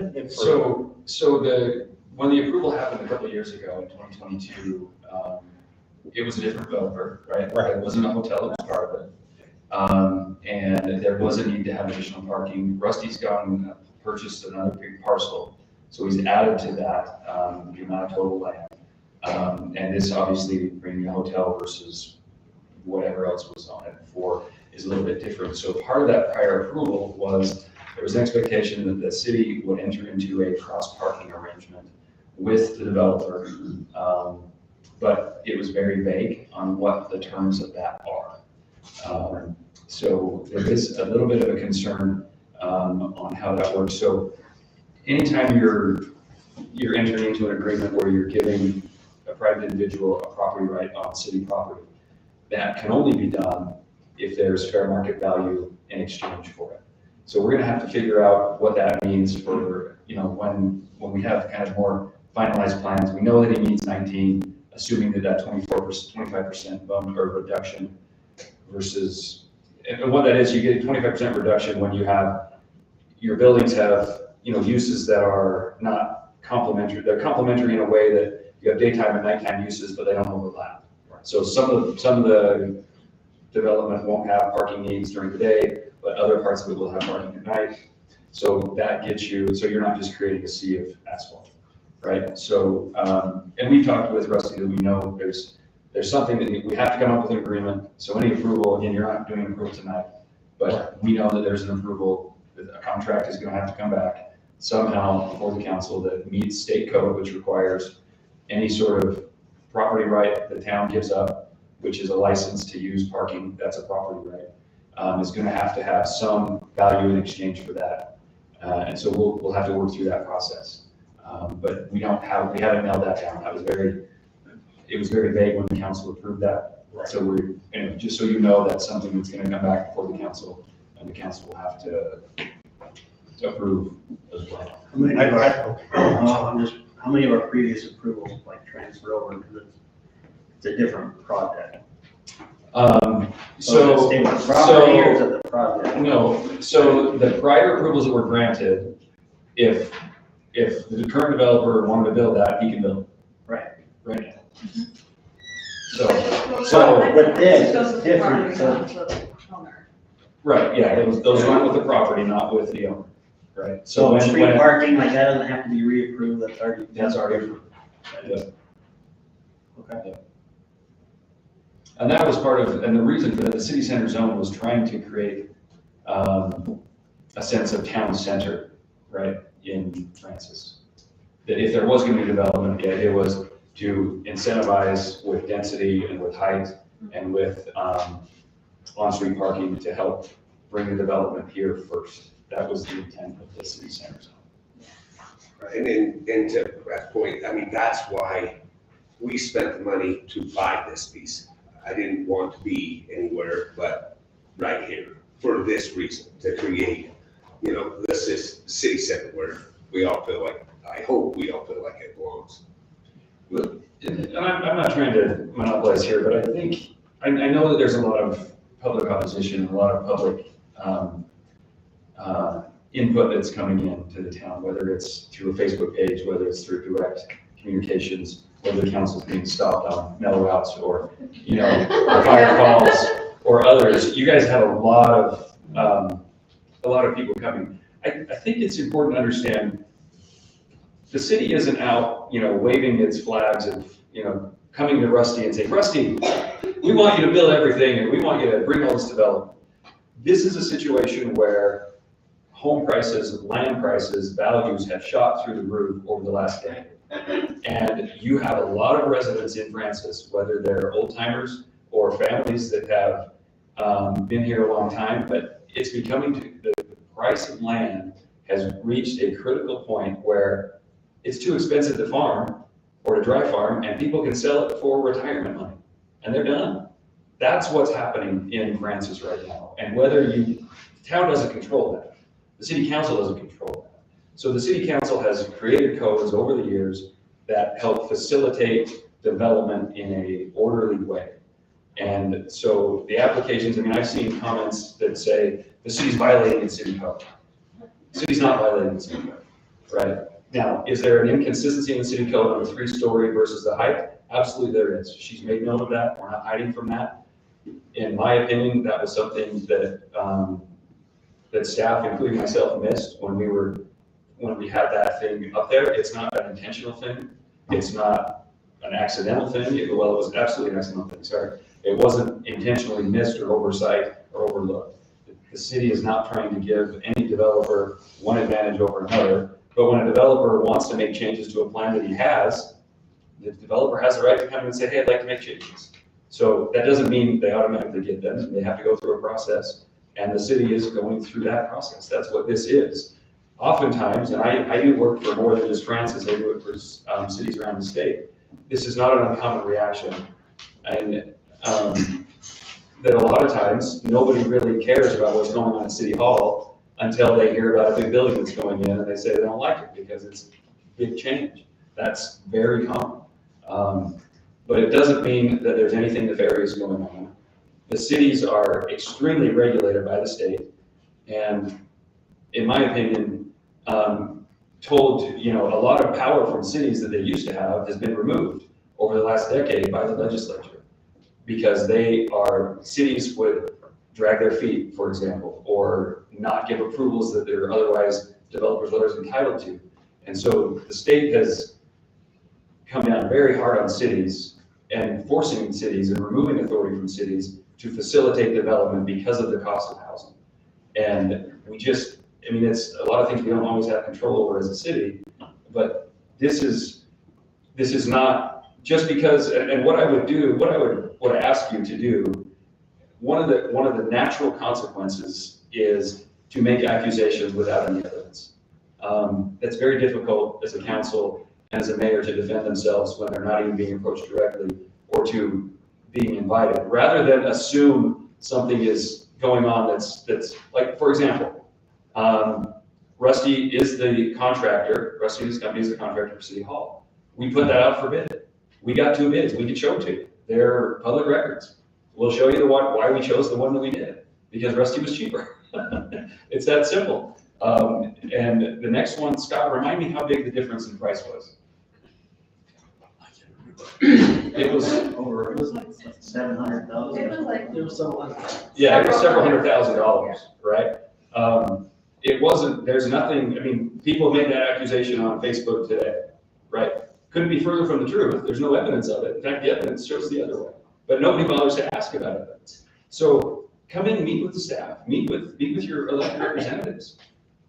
When the approval happened a couple of years ago in 2022, it was a different developer, right? It wasn't a hotel, it was part of it. And there was a need to have additional parking. Rusty's gone purchased another big parcel. So he's added to that, the amount of total land. And this obviously bringing a hotel versus whatever else was on it before is a little bit different. So part of that prior approval was, there was an expectation that the city would enter into a cross-parking arrangement with the developer. But it was very vague on what the terms of that are. So there is a little bit of a concern on how that works. So anytime you're entering into an agreement where you're giving a private individual a property right on city property, that can only be done if there's fair market value in exchange for it. So we're gonna have to figure out what that means for, when we have kind of more finalized plans. We know that he needs 19, assuming that 25% bump or reduction versus, and what that is, you get a 25% reduction when you have, your buildings have, uses that are not complementary. They're complementary in a way that you have daytime and nighttime uses, but they don't overlap. So some of the development won't have parking needs during the day, but other parts of it will have parking at night. So that gets you, so you're not just creating a sea of asphalt, right? So, and we've talked with Rusty that we know there's something that we have to come up with an agreement. So any approval, again, you're not doing an approval tonight, but we know that there's an approval, that a contract is gonna have to come back somehow before the council that meets state code, which requires any sort of property right the town gives up, which is a license to use parking, that's a property right, is gonna have to have some value in exchange for that. And so we'll have to work through that process. But we haven't nailed that down. It was very vague when the council approved that. Right. So anyway, just so you know, that's something that's gonna come back before the council, and the council will have to approve as well. How many of our previous approvals transfer over, because it's a different project? So the project? No, so the prior approvals that were granted, if the current developer wanted to build that, he can build. Right. Right. So with this, it's different, right, yeah, those went with the property, not with the owner, right? So street parking, that doesn't have to be reapproved, That's already approved. Yeah. Okay. Yeah. And that was part of, and the reason for that, the city center zone was trying to create a sense of town center, right, in Francis. That if there was going to be development, the idea was to incentivize with density and with height and with on-street parking to help bring the development here first. That was the intent of the city center zone. Right, and to that point, that's why we spent the money to buy this piece. I didn't want to be anywhere but right here for this reason, to create, this is city center where we all feel like, I hope we all feel like it belongs. And I'm not trying to monopolize here, but I think, I know that there's a lot of public opposition, a lot of public input that's coming into the town, whether it's through a Facebook page, whether it's through direct communications, whether the council's being stopped on mail routes or, fire calls or others. You guys have a lot of people coming. I think it's important to understand the city isn't out, waving its flags of, coming to Rusty and saying, Rusty, we want you to build everything and we want you to bring all this development. This is a situation where home prices, land prices, values have shot through the roof over the last decade. And you have a lot of residents in Francis, whether they're old timers or families that have been here a long time, but it's becoming, the price of land has reached a critical point where it's too expensive to farm or to dry farm, and people can sell it for retirement money, and they're done. That's what's happening in Francis right now. And the town doesn't control that. The city council doesn't control that. So the city council has created codes over the years that help facilitate development in a orderly way. And so the applications, I've seen comments that say the city's violating its city code. The city's not violating its city code, right? Now, is there an inconsistency in the city code on the 3-story versus the height? Absolutely there is. She's made note of that. We're not hiding from that. In my opinion, that was something that that staff, including myself, missed when we were when we had that thing up there, it's not an intentional thing. It's not an accidental thing. Well, it was absolutely an accidental thing, sorry. It wasn't intentionally missed or oversight or overlooked. The city is not trying to give any developer one advantage over another, but when a developer wants to make changes to a plan that he has, the developer has the right to come in and say, hey, I'd like to make changes. So that doesn't mean they automatically get them. They have to go through a process, and the city is going through that process. That's what this is. Oftentimes, and I do work for more than just Francis, I do it for cities around the state. This is not an uncommon reaction. And that a lot of times, nobody really cares about what's going on at City Hall until they hear about a big building that's going in and they say they don't like it because it's big change. That's very common. But it doesn't mean that there's anything nefarious going on. The cities are extremely regulated by the state, and in my opinion, told, you know, a lot of power from cities that they used to have has been removed over the last decade by the legislature, because cities would drag their feet, for example, or not give approvals that they're otherwise developers letters entitled to. And so the state has come down very hard on cities and forcing cities and removing authority from cities to facilitate development because of the cost of housing. And it's a lot of things we don't always have control over as a city, but this is not just because, and what I ask you to do, one of the natural consequences is to make accusations without any evidence. It's very difficult as a council and as a mayor to defend themselves when they're not even being approached directly or to being invited, rather than assume something is going on that's like, for example, Rusty is the contractor, Rusty is the contractor for City Hall. We put that out for bid. We got 2 bids, we could show them to you. They're public records. We'll show you why we chose the one that we did, because Rusty was cheaper. It's that simple. And the next one, Scott, remind me how big the difference in price was. It was like 700,000. It was like. It was so. Yeah, it was several $100,000, right? It wasn't, there's nothing, I mean, people made that accusation on Facebook today, right? Couldn't be further from the truth. There's no evidence of it. In fact, the evidence shows the other way, but nobody bothers to ask about it. So come in and meet with the staff, meet with your elected representatives.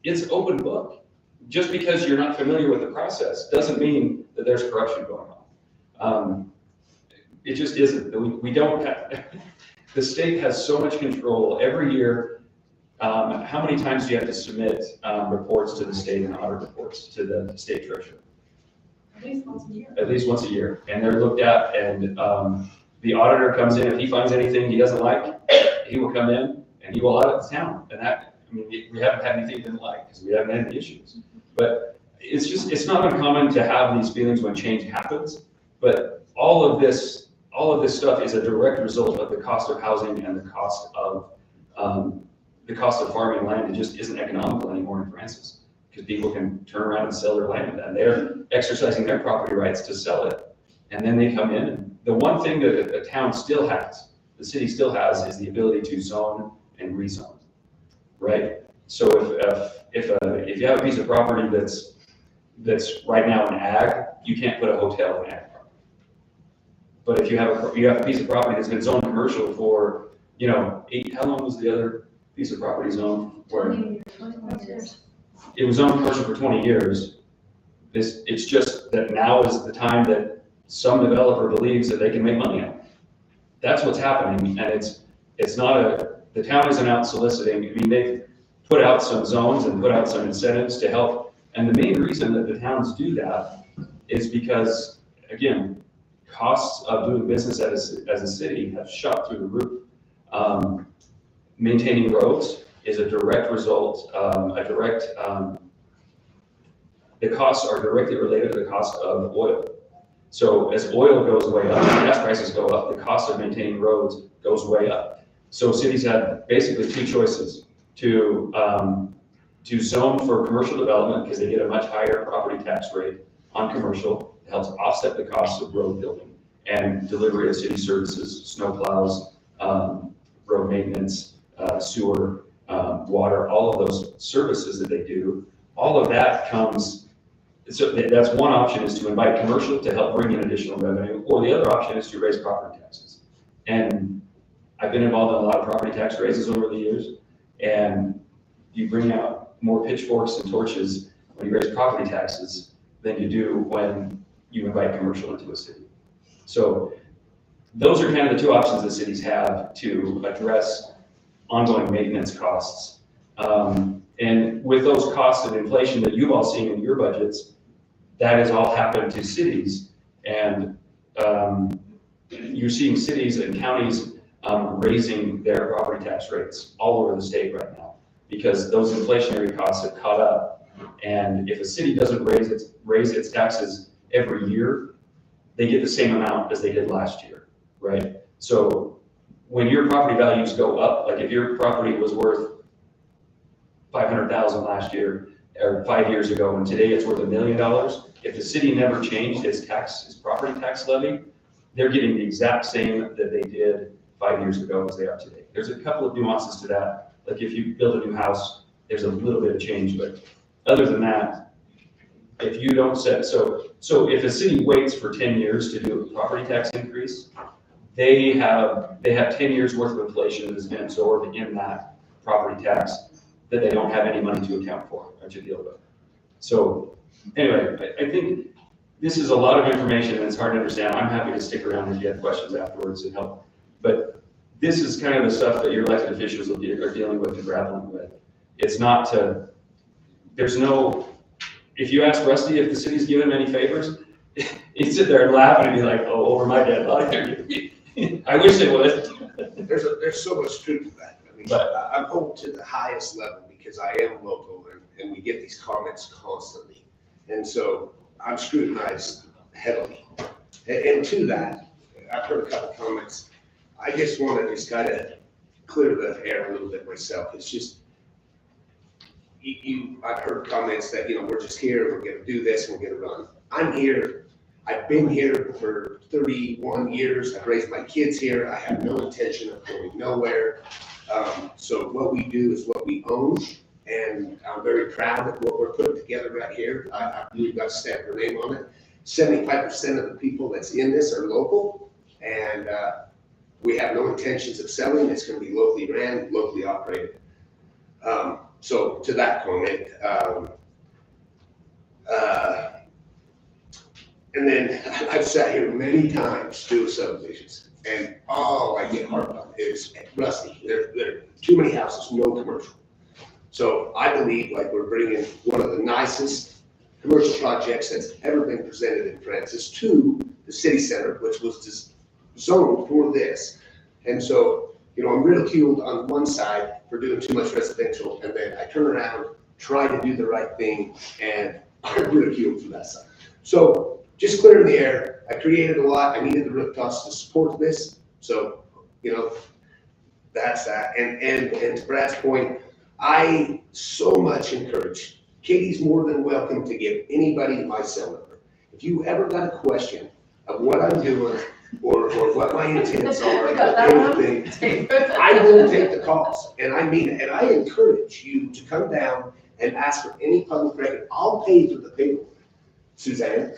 It's open book. Just because you're not familiar with the process doesn't mean that there's corruption going on. It just isn't. We don't have, the state has so much control every year. How many times do you have to submit reports to the state and audit reports to the state treasurer? At least once a year. At least once a year, and they're looked at, and the auditor comes in, if he finds anything he doesn't like, he will come in and he will audit the town, and that, I mean, we haven't had anything we didn't like, because we haven't had any issues. But it's not uncommon to have these feelings when change happens, but all of this stuff is a direct result of the cost of housing and the cost of farming land. It just isn't economical anymore in Francis, because people can turn around and sell their land, and they're exercising their property rights to sell it. And then they come in, and the one thing that a town still has, the city still has, is the ability to zone and rezone, right? So if you have a piece of property that's right now in ag, you can't put a hotel in ag property. But if you have a piece of property that's been zoned commercial for, how long was the other piece of property zoned? 20 years. It was zoned commercial for 20 years. It's just that now is the time that some developer believes that they can make money on it. That's what's happening, and the town isn't out soliciting. I mean, they've put out some zones and put out some incentives to help, and the main reason that the towns do that is because, again, costs of doing business as a city have shot through the roof. Maintaining roads is a direct result, the costs are directly related to the cost of oil. So as oil goes way up, gas prices go up, the cost of maintaining roads goes way up. So cities have basically 2 choices: to zone for commercial development, because they get a much higher property tax rate on commercial. It helps offset the cost of road building and delivery of city services, snow plows, road maintenance, sewer, water, all of those services that they do all of that comes, so that's one option, is to invite commercial to help bring in additional revenue, or the other option is to raise property taxes. And I've been involved in a lot of property tax raises over the years, and you bring out more pitchforks and torches when you raise property taxes than you do when you invite commercial into a city. So those are kind of the two options that cities have to address ongoing maintenance costs. And with those costs of inflation that you've all seen in your budgets, that has all happened to cities. And you're seeing cities and counties raising their property tax rates all over the state right now, because those inflationary costs have caught up. And if a city doesn't raise its taxes every year, they get the same amount as they did last year, right? So when your property values go up, like if your property was worth $500,000 last year or 5 years ago, and today it's worth $1 million, if the city never changed its property tax levy, they're getting the exact same that they did 5 years ago as they are today. There's a couple of nuances to that. Like if you build a new house, there's a little bit of change, but other than that, if you don't set, so if a city waits for 10 years to do a property tax increase, they have 10 years worth of inflation that has been absorbed in that property tax that they don't have any money to account for or to deal with. So anyway, I think this is a lot of information and it's hard to understand. I'm happy to stick around if you have questions afterwards and help. But this is kind of the stuff that your elected officials are dealing with and grappling with. It's not to, there's no, if you ask Rusty if the city's given him any favors, he'd sit there and laugh and be like, oh, over my dead body. I wish they would. There's so much truth to that. I mean, I'm hoping to the highest level because I am local and we get these comments constantly. And so I'm scrutinized heavily. And to that, I've heard a couple of comments. I just want to just kind of clear the air a little bit myself. It's just, I've heard comments that, we're just here, we're going to do this, and we're going to run. I'm here. I've been here for 31 years. I've raised my kids here. I have no intention of going nowhere. So what we do is what we own, and I'm very proud of what we're putting together right here. I believe we've got to stamp our name on it. 75% of the people that's in this are local, and we have no intentions of selling. It's going to be locally ran, locally operated. So to that comment, and then I've sat here many times doing subdivisions, and all I get harped on is Rusty. There are too many houses, no commercial. So I believe like we're bringing one of the nicest commercial projects that's ever been presented in Francis to the city center, which was just zoned for this. And so, I'm ridiculed on one side for doing too much residential, and then I turn around, try to do the right thing, and I'm ridiculed from that side. So just clearing the air. I created a lot. I needed the rooftops to support this. So, that's that. And to Brad's point, I so much encourage, Katie's more than welcome to give anybody my cell number. If you ever got a question of what I'm doing or what my intents are, or anything, I will take the calls. And I mean it. And I encourage you to come down and ask for any public record. I'll pay for the paperwork, Suzanne.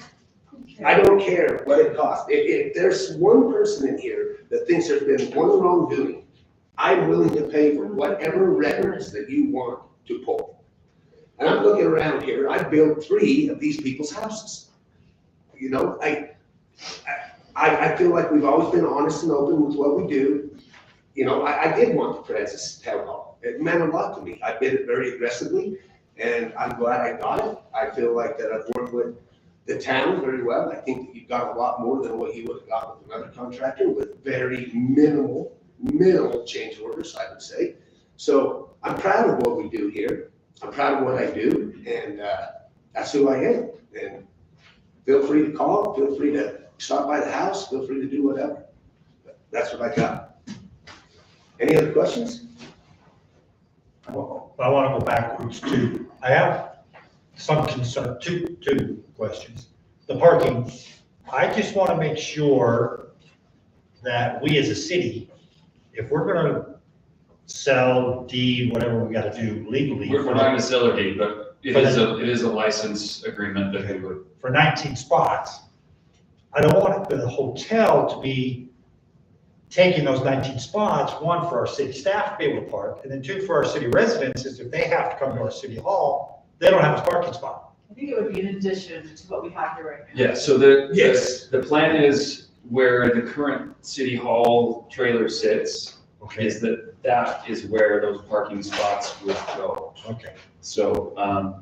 I don't care what it costs. If there's one person in here that thinks there's been one wrongdoing, I'm willing to pay for whatever records that you want to pull. And I'm looking around here, I built 3 of these people's houses. I feel like we've always been honest and open with what we do. I did want the Francis Town Hall. It meant a lot to me. I did it very aggressively, and I'm glad I got it. I feel like that I've worked with the town very well. I think that you've got a lot more than what you would have got with another contractor with very minimal change orders, I would say. So I'm proud of what we do here. I'm proud of what I do, and that's who I am. And feel free to call, feel free to stop by the house, feel free to do whatever. That's what I got. Any other questions? Well, I want to go backwards too. I have some concern, two questions. The parking, I just want to make sure that we as a city, if we're going to sell, deed, whatever we got to do legally. We're trying to sell or deed, but It is a license agreement that we would. For 19 spots. I don't want the hotel to be taking those 19 spots, one, for our city staff to be able to park, and then two, for our city residents, is if they have to come to our city hall, they don't have a parking spot. I think it would be in addition to what we have here right now. Yeah, so the plan is where the current city hall trailer sits, Okay, is that is where those parking spots would go. okay. So,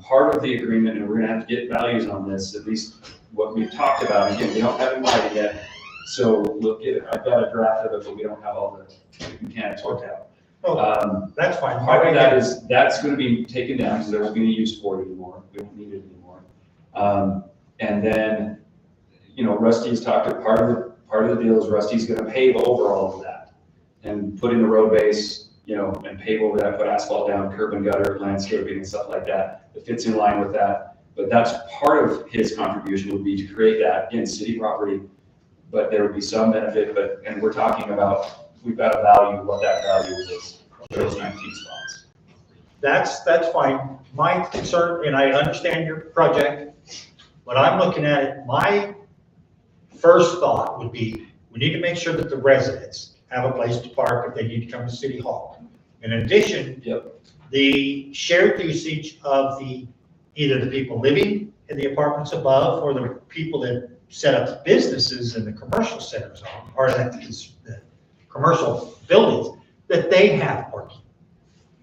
part of the agreement, and we're gonna have to get values on this, at least what we've talked about, again, we don't have it in writing yet. So we'll I've got a draft of it, but we don't have all the mechanics worked out. Oh, that's fine. Part of that is, that's gonna be taken down, because there won't be any use for it anymore, we don't need it anymore. And then, Rusty's talked, part of the deal is Rusty's gonna pave over all of that, and put in the road base, and pave over that, put asphalt down, curb and gutter, landscaping and stuff like that, that fits in line with that. But that's part of his contribution would be to create that in city property, but there would be some benefit, and we're talking about, we've got to value what that value is, those 19 spots. That's fine. My concern, and I understand your project, but I'm looking at it, my first thought would be, we need to make sure that the residents have a place to park if they need to come to City Hall. In addition, the shared usage of either the people living in the apartments above or the people that set up businesses in the commercial centers or the commercial buildings, that they have parking.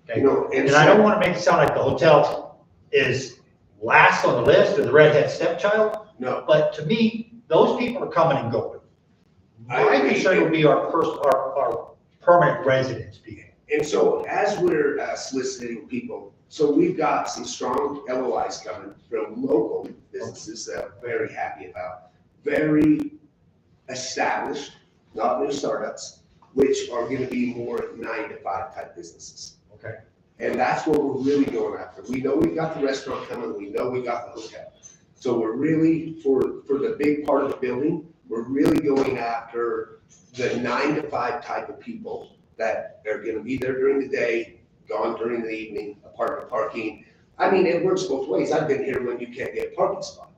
Okay? And I don't want to make it sound like the hotel is last on the list or the redhead stepchild. No. But to me, those people are coming and going. My concern would be our permanent residents being. And so as we're soliciting people, so we've got some strong LOIs coming from local businesses that I'm very happy about, very established, not new startups, which are gonna be more 9-to-5 type businesses. Okay. And that's what we're really going after. We know we've got the restaurant coming, we know we got the hotel. So we're really, for the big part of the building, we're really going after the 9-to-5 type of people that are gonna be there during the day, gone during the evening, apartment parking. I mean, it works both ways. I've been here when you can't get a parking spot.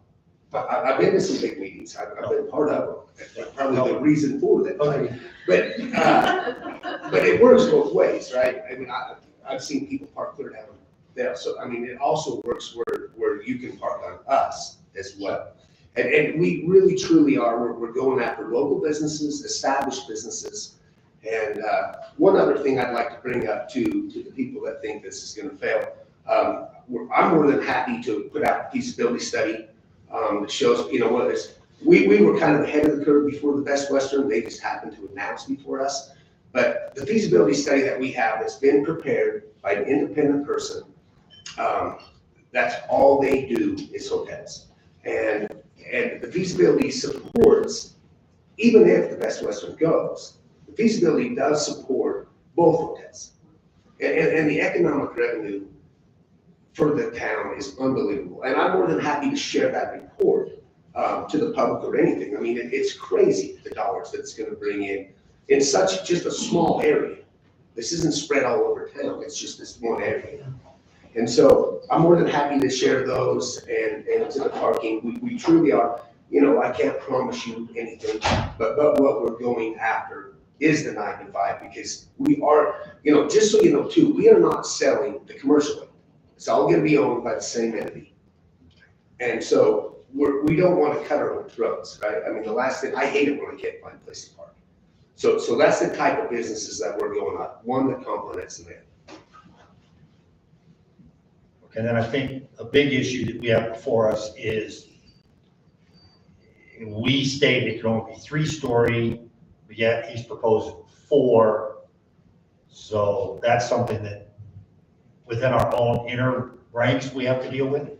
I've been to some big meetings. I've been part of them. Probably the reason for that. But it works both ways, right? I mean, I've seen people park clear down there. So, I mean, it also works where you can park on us as well. And we really truly are, we're going after local businesses, established businesses. And one other thing I'd like to bring up to the people that think this is gonna fail. I'm more than happy to put out a feasibility study that shows, what it is. We were kind of ahead of the curve before the Best Western, they just happened to announce before us. But the feasibility study that we have that's been prepared by an independent person, that's all they do is hotels. And the feasibility supports, even if the Best Western goes, the feasibility does support both hotels. And the economic revenue for the town is unbelievable. And I'm more than happy to share that report to the public or anything. I mean, it's crazy the dollars that it's gonna bring in such just a small area. This isn't spread all over town, it's just this one area. And so I'm more than happy to share those and to the parking. We truly are, I can't promise you anything, but what we're going after is the 9-to-5 because we are, just so you know too, we are not selling the commercial end. It's all gonna be owned by the same entity. And so we don't want to cut our own throats, right? I mean, the last thing, I hate it when I can't find a place to park. So that's the type of businesses that we're going on, one that complements the other. And then I think a big issue that we have before us is we stated it can only be 3-story, but yet he's proposing 4. So that's something that within our own inner ranks we have to deal with.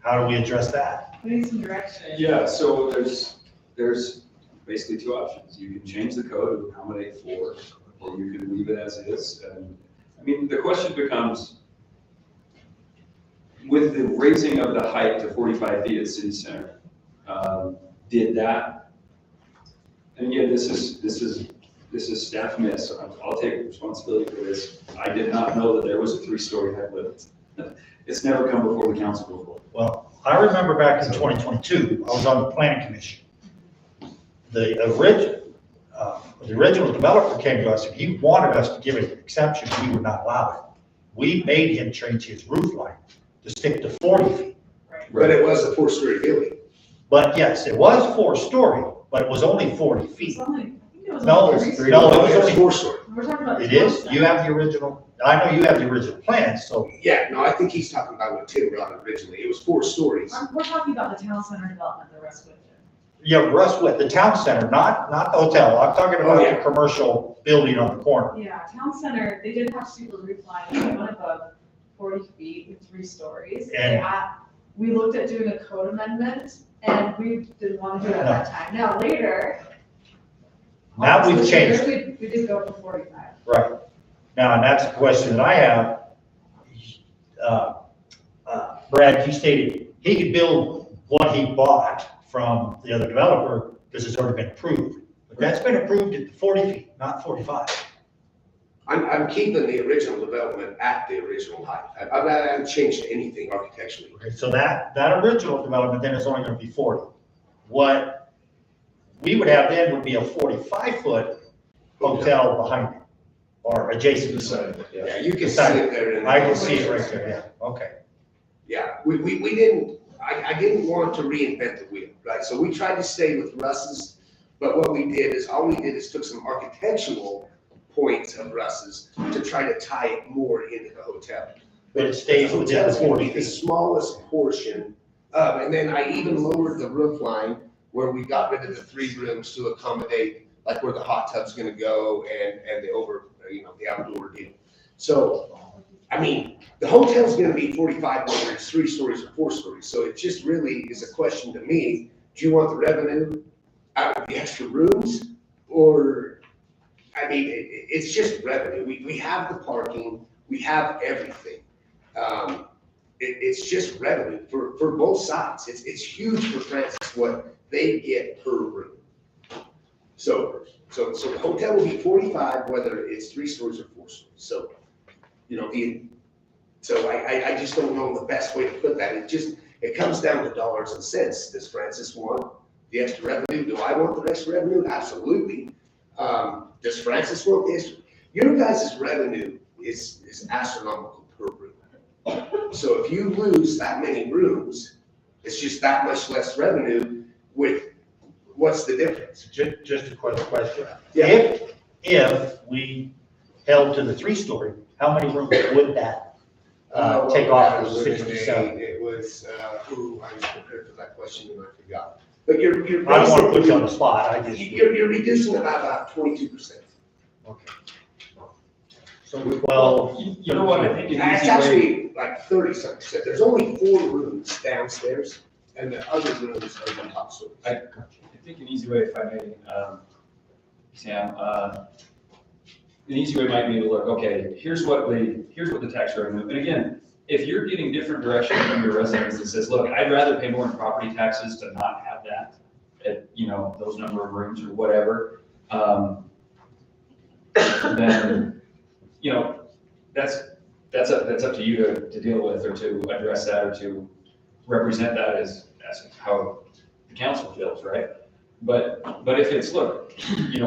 How do we address that? We need some direction. Yeah, so there's basically 2 options. You can change the code to accommodate 4, or you can leave it as is. And I mean, the question becomes, with the raising of the height to 45 feet at City Center, did that, and again, this is staff miss, so I'll take responsibility for this. I did not know that there was a 3-story height limit. It's never come before the council before. Well, I remember back in 2022, I was on the planning commission. The original developer came to us and he wanted us to give it an exception, we would not allow it. We made him change his roof line to stick to 40 feet. But it was a 4-story building. But yes, it was 4-story, but it was only 40 It's feet. only, I think it was No, only it's- three. no, it was only 4-story. We're talking about. the It is, town you have the original, I know you have the original plans, so Yeah, no, I think he's talking about what Tim brought originally. It was 4 stories. We're talking about the town center development, the rest of it. yeah, Russ, with the town center, not the hotel, I'm talking about the commercial building on the corner. Yeah, town center, they did have super roof lines, they went above 40 feet with 3 stories. And- We looked at doing a code amendment and we didn't want to do it at that time. Now later. Now we've this changed. year, We did go for 45. Right. Now, and that's the question that I have. Brad, he stated he could build what he bought from the other developer because it's already been approved. But that's been approved at 40 feet, not 45. I'm keeping the original development at the original height. I haven't changed anything architecturally. Okay, so that original development then is only going to be 40. What we would have then would be a 45-foot hotel behind it or adjacent to it. Yeah, you can see it there. I can see it right there, yeah, okay. Yeah, we didn't, I didn't want to reinvent the wheel, right? So we tried to stay with Russ's, but what we did is, all we did is took some architectural points of Russ's to try to tie it more into the hotel. But it stays within the hotel's gonna 40 be the feet. smallest portion, and then I even lowered the roof line where we got rid of the 3 rooms to accommodate, like where the hot tub's gonna go and the outdoor deal. So, I mean, the hotel's gonna be 45, whether it's 3 stories or 4 stories, so it just really is a question to me, do you want the revenue out of the extra rooms? Or, I mean, it's just revenue, we have the parking, we have everything. It's just revenue for both sides, it's huge for Francis what they get per room. So the hotel will be 45, whether it's 3 stories or 4 stories, so, so I just don't know the best way to put that. It comes down to dollars and cents. Does Francis want the extra revenue? Do I want the extra revenue? Absolutely. Does Francis want the extra? Your guys' revenue is astronomical per room. So if you lose that many rooms, it's just that much less revenue with, what's the difference? Just a quick question. Yeah. If we held to the 3-story, how many rooms would that take off of 67? It was, I was prepared for that question and I forgot. But you're I don't want to put basically, you on the spot, I just. you're reducing about 22%. Okay. So 12. You know what, I think an It's easy way, actually like 30-something%. There's only 4 rooms downstairs and the other rooms are the top stories. I think an easy way, if I may, Sam, an easy way might be to look, okay, here's what the tax revenue, and again, if you're getting different direction from your residents that says, look, I'd rather pay more in property taxes to not have that at, those number of rooms or whatever, then, that's up to you to deal with or to address that or to represent that as how the council feels, right? But if it's, look,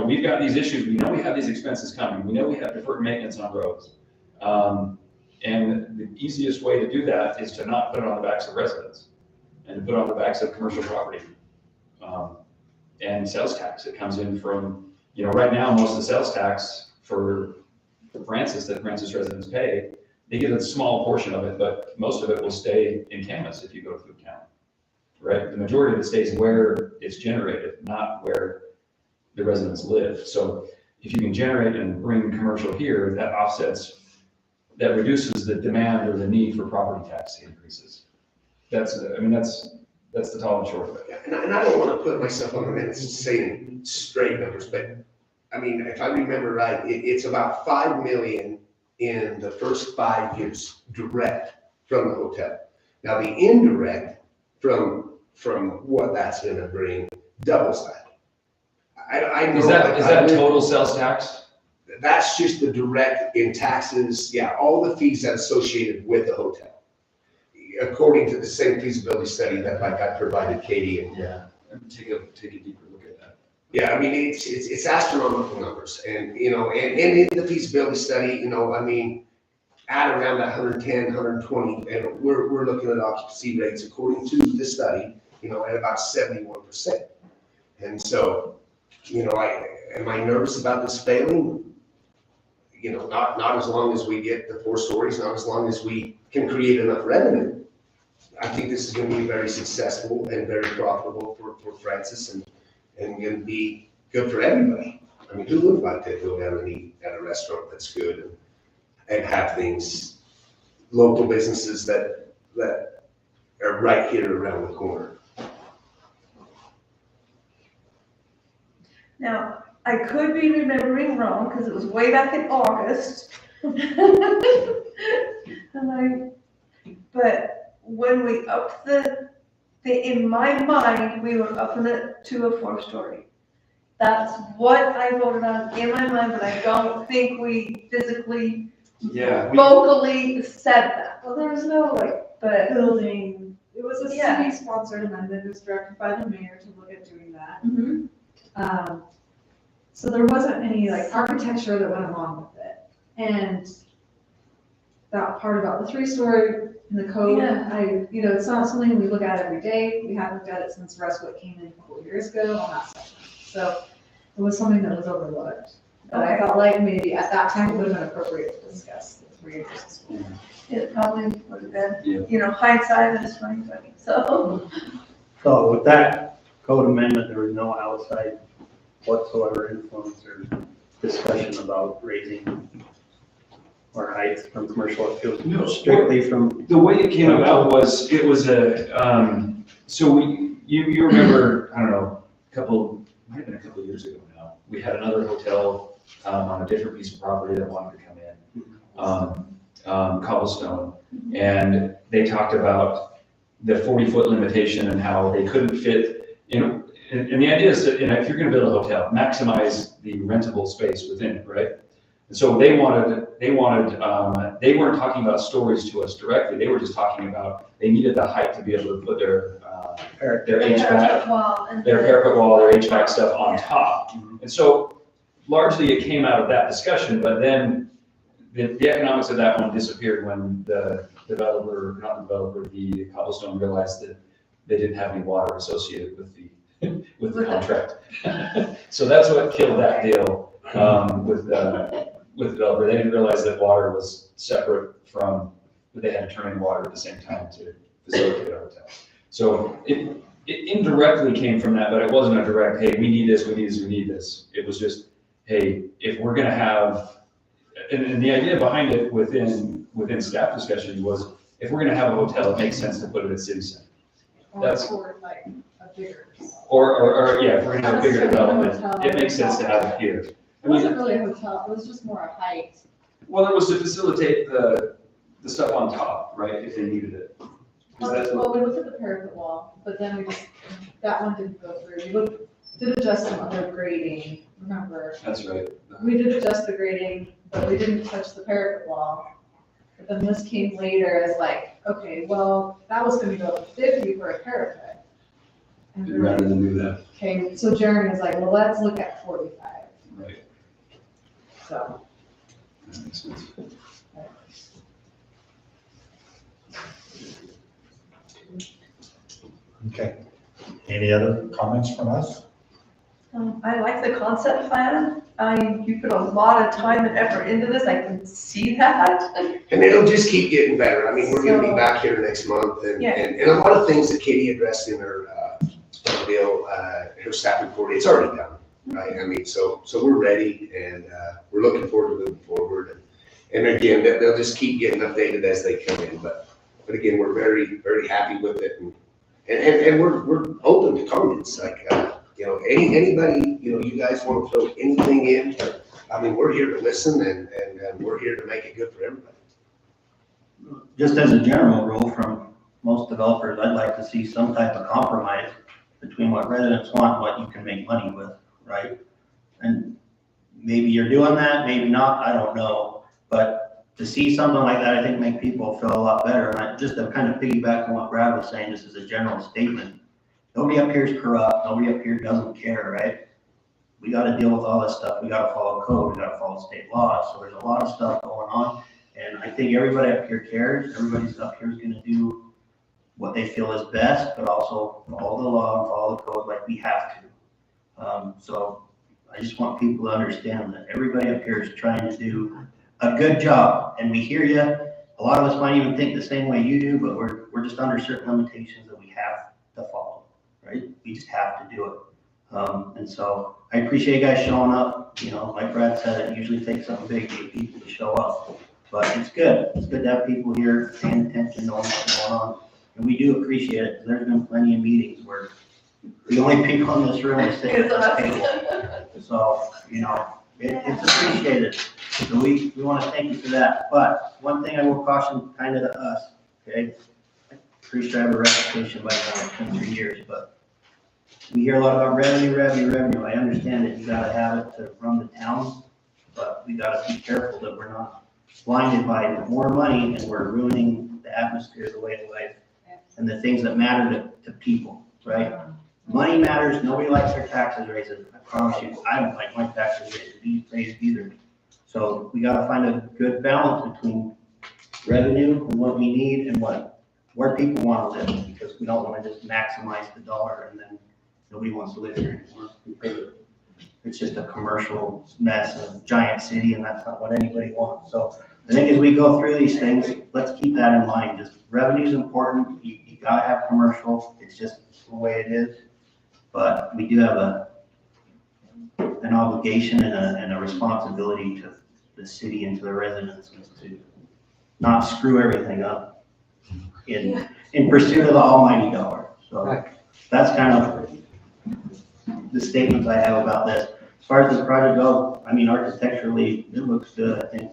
we've got these issues, we know we have these expenses coming, we know we have deferred maintenance on roads. And the easiest way to do that is to not put it on the backs of residents and to put it on the backs of commercial property. And sales tax, it comes in from, right now, most of the sales tax for Francis, that Francis residents pay, they get a small portion of it, but most of it will stay in Camas if you go to Cook County. Right? The majority of it stays where it's generated, not where the residents live. So if you can generate and bring commercial here, that reduces the demand or the need for property tax increases. That's the tall and short of it. And I don't want to put myself on the minutes saying straight numbers, but I mean, if I remember right, it's about 5 million in the first 5 years direct from the hotel. Now the indirect from what that's going to bring doubles that. I know. Is that total sales tax? That's just the direct in taxes, yeah, all the fees that are associated with the hotel. according to the same feasibility study that like I provided Katie and. Yeah, take a deeper look at that. Yeah, I mean, it's astronomical numbers and, you know, and in the feasibility study, you know, I mean, at around 110, 120, and we're looking at occupancy rates according to the study, you know, at about 71%. And so, you know, am I nervous about this failing? You know, not as long as we get the 4 stories, not as long as we can create enough revenue. I think this is going to be very successful and very profitable for Francis and going to be good for everybody. I mean, who would like to go down and eat at a restaurant that's good and have things, local businesses that are right here around the corner? Now, I could be remembering wrong, because it was way back in August. But when we upped in my mind, we were upping it to a 4-story. That's what I voted on in my mind, but I don't think we physically, vocally said that. Well, there was no But building, it was a Yeah. city-sponsored amendment, it was directed by the mayor to look at doing that. Mhm. So there wasn't any architecture that went along with it. And that part about the 3-story in the code, Yeah. it's not something we look at every day. We haven't looked at it since Westwood came in 4 years ago on that section. So it was something that was overlooked. But I felt like maybe at that time it would have been appropriate to discuss the 3 acres. It probably would have been, Yeah. hindsight is 2020, so. So with that code amendment, there was no outside whatsoever influence or discussion about raising or heights from commercial. It was strictly from. The way it came about was, it was so you remember, I don't know, might have been a couple of years ago now, we had another hotel on a different piece of property that wanted to come in, Cobblestone, and they talked about the 40-foot limitation and how they couldn't fit, and the idea is that, if you're gonna build a hotel, maximize the rentable space within it, right? And so they weren't talking about stories to us directly, they were just talking about, they needed the height to be able to put their HVAC, their parapet wall, their HVAC stuff on top. And so largely it came out of that discussion, but then the economics of that one disappeared when the Cobblestone realized that they didn't have any water associated with the contract. So that's what killed that deal with the developer. They didn't realize that water was separate from, that they had to turn in water at the same time to facilitate a hotel. So it indirectly came from that, but it wasn't a direct, hey, we need this, we need this, we need this. It was just, hey, if we're gonna have, and the idea behind it within staff discussions was, if we're gonna have a hotel, it makes sense to put it at city center. That's Or a bigger. or yeah, if we're gonna have a bigger development, it makes sense to have it here. It wasn't really a hotel, it was just more a height. Well, it was to facilitate the stuff on top, right, if they needed it. 'Cause that's what- Well, we looked at the parapet wall, but then that one didn't go through. We did adjust some other grading, remember? That's right. We did adjust the grading, but we didn't touch the parapet wall. But then this came later as okay, well, that was gonna go up to 50 for a parapet. And we were Rather than do that. okay, so Jeremy was like, well, let's look at 45. Right. So. That makes sense. Okay. Any other comments from us? I like the concept plan. You put a lot of time and effort into this. I can see that. And it'll just keep getting better. I mean, we're gonna be back here next month and a lot of things that Katie addressed in her bill, her staff report, it's already done, right? I mean, so we're ready and we're looking forward to moving forward. And again, they'll just keep getting updated as they come in. But again, we're very, very happy with it and we're open to comments. Anybody, you guys want to throw anything in, I mean, we're here to listen and we're here to make it good for everybody. Just as a general rule from most developers, I'd like to see some type of compromise between what residents want and what you can make money with, right? And maybe you're doing that, maybe not, I don't know. But to see something like that, I think make people feel a lot better. And just to kind of piggyback on what Brad was saying, just as a general statement, nobody up here is corrupt. Nobody up here doesn't care, right? We got to deal with all this stuff. We got to follow code. We got to follow state laws. So there's a lot of stuff going on. And I think everybody up here cares. Everybody's up here is going to do what they feel is best, but also follow the law and follow the code like we have to. So I just want people to understand that everybody up here is trying to do a good job, and we hear you. A lot of us might even think the same way you do, but we're just under certain limitations that we have to follow, right? We just have to do it. And so I appreciate you guys showing up. You know, like Brad said, it usually takes something big to get people to show up, but it's good. It's good to have people here paying attention, knowing what's going on. And we do appreciate it. There's been plenty of meetings where the only people in this room are sitting at this table. So, you know, it's appreciated. So we want to thank you for that. But one thing I will caution kind of to us, okay? I'm pretty sure I have a reputation by now, it's been 3 years, but we hear a lot about revenue. I understand that you gotta have it to run the town, but we gotta be careful that we're not blinded by more money and we're ruining the atmosphere, the way of life, and the things that matter to people, right? Money matters. Nobody likes their taxes raised. I promise you, I don't like my taxes raised either. So we got to find a good balance between revenue and what we need and where people want to live, because we don't want to just maximize the dollar and then nobody wants to live here anymore. It's just a commercial mess of giant city, and that's not what anybody wants. So I think as we go through these things, let's keep that in mind. Just revenue is important. You got to have commercial. It's just the way it is. But we do have an obligation and a responsibility to the city and to the residents to not screw everything up in pursuit of the almighty dollar. So that's kind of the statements I have about this. As far as the project goes, I mean, architecturally, it looks good. I think,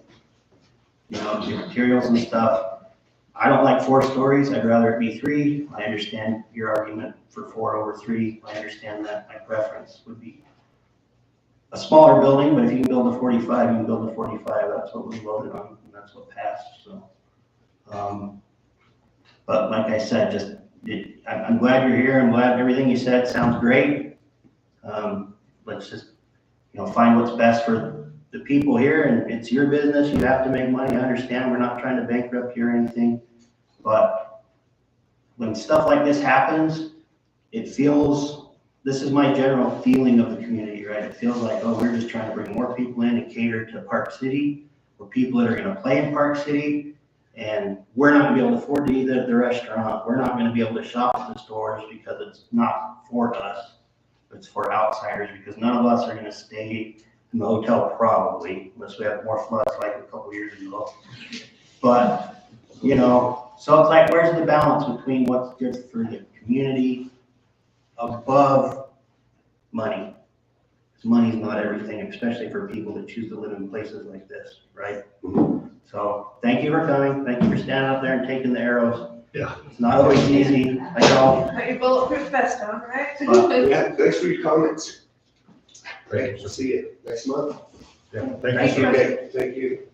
you know, the materials and stuff. I don't like 4 stories. I'd rather it be 3. I understand your argument for 4 over 3. I understand that. My preference would be a smaller building, but if you can build a 45, you can build a 45. That's what we voted on, and that's what passed. So, but like I said, I'm glad you're here. I'm glad everything you said sounds great. Let's just, you know, find what's best for the people here, and it's your business. You have to make money. I understand. We're not trying to bankrupt you or anything, but when stuff like this happens, it feels, this is my general feeling of the community, right? It feels like, oh, we're just trying to bring more people in and cater to Park City, or people that are going to play in Park City, and we're not going to be able to afford to eat at the restaurant. We're not going to be able to shop at the stores because it's not for us. It's for outsiders, because none of us are going to stay in the hotel probably, unless we have more floods like a couple years ago. But, you know, so it's like, where's the balance between what's good for the community above money? Because money's not everything, especially for people that choose to live in places like this, right? So thank you for coming. Thank you for standing up there and taking the arrows. Yeah. It's not always easy, I know. Put your bulletproof vest on, right? Yeah, thanks for your comments. Great, we'll see you next month. Yeah, thank you. Okay, thank you.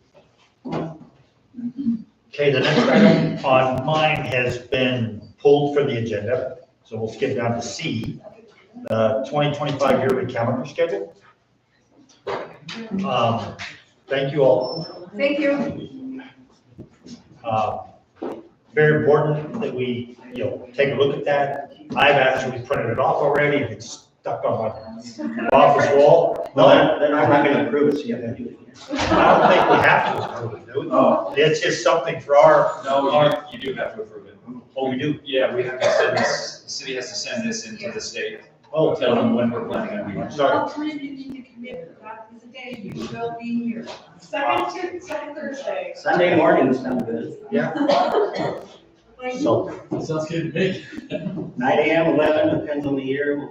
Okay, the next item on mine has been pulled from the agenda, so we'll skip down to C, the 2025 yearly calendar schedule. Thank you all. Thank you. Very important that we, you know, take a look at that. I've actually printed it off already, and it's stuck on my office wall. No, then I'm not going to approve it, so you have to do it again. I don't think we have to approve it, do we? Oh, it's just something for our. No, you do have to approve it. Oh, we do? Yeah, we have to send this, the city has to send this into the state. Oh, tell them when we're planning on meeting. Sorry. Alternative, you need to commit, that is the day you will be here. Second Thursday. Sunday mornings sound good. Yeah. So. Sounds good to me. 9 a.m., 11, depends on the year.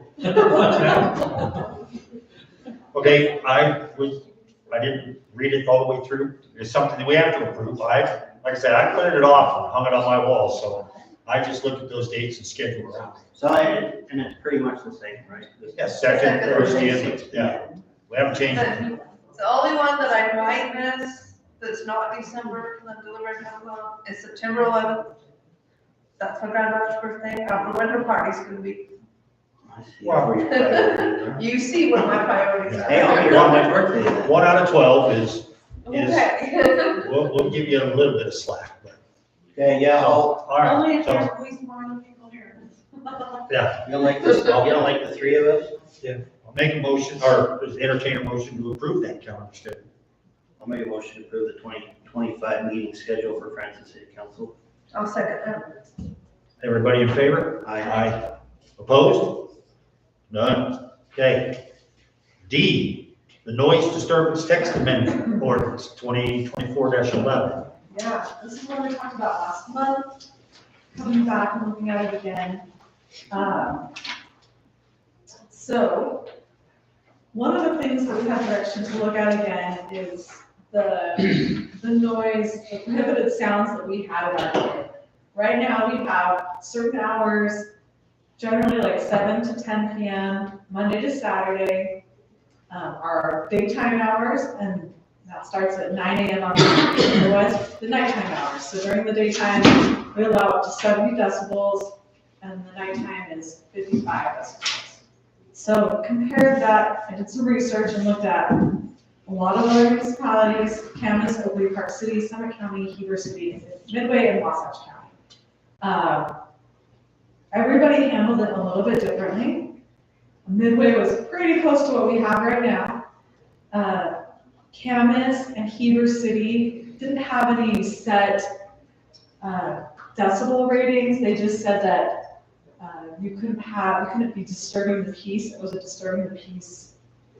Okay, I didn't read it all the way through. It's something that we have to approve. Like I said, I printed it off and hung it on my wall, so I just looked at those dates and scheduled around. So, and it's pretty much the same, right? Yeah, second Thursday, yeah. We haven't changed it. The only one that I might miss, that's not December, the delivery catalog, is September 11th. That's my granddaughter's birthday. I don't know when her party's gonna be. I see where your priorities are. You see what my priorities are. Hey, I'll be here on my birthday then. 1 out of 12 is, Okay. we'll give you a little bit of slack, but. Okay, yeah, All right, Only if so, there's at least more than people here. yeah, you don't like this, you don't like the three of us? I'll make a motion, or entertain a motion to approve that calendar schedule. I'll make a motion to approve the 2025 meeting schedule for Francis City Council. I'll second that. Everybody in favor? Aye. Opposed? None. Okay. D, the noise disturbance text amendment ordinance 2024-11. Yeah, this is what we talked about last month, coming back and looking at it again. So, one of the things that we have direction to look at again is the noise, the prohibited sounds that we had in our code. Right now, we have certain hours, generally like 7 to 10 p.m., Monday to Saturday, are daytime hours, and that starts at 9 a.m. on otherwise the nighttime hours. So during the daytime, we allow up to 70 decibels, and the nighttime is 55 decibels. So compared that, I did some research and looked at a lot of other municipalities, Camas, Oakley Park City, Summit County, Heber City, Midway, and Wasatch County. Everybody handled it a little bit differently. Midway was pretty close to what we have right now. Camas and Heber City didn't have any set decibel ratings. They just said that you couldn't be disturbing the peace. It was a disturbing the peace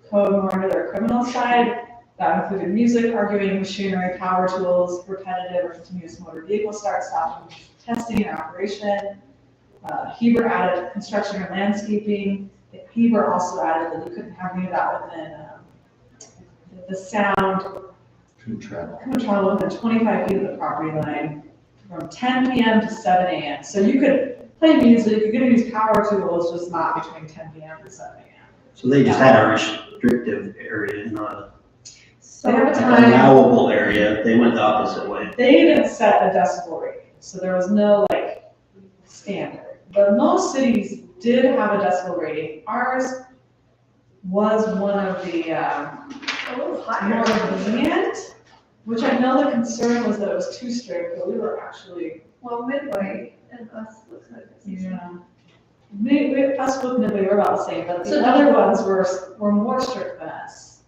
code more under their criminal side. That included music, arguing, machinery, power tools, repetitive or continuous motor vehicle start, stopping, testing, and operation. Heber added construction or landscaping. Heber also added that you couldn't have any of that within the sound couldn't travel within 25 feet of the property line from 10 p.m. to 7 a.m. So you could play music, you're gonna use power tools, just not between 10 p.m. and 7 a.m. So they just had a restrictive area, not They have a an time, allowable area. They went the opposite way. they didn't set a decibel rating, so there was no like standard. But most cities did have a decibel rating. Ours was one of the more lenient, which I know the concern was that it was too strict, but we were actually. Well, Midway and us looks like this. Yeah. Us with Midway were about the same, but the So other ones were more strict than us.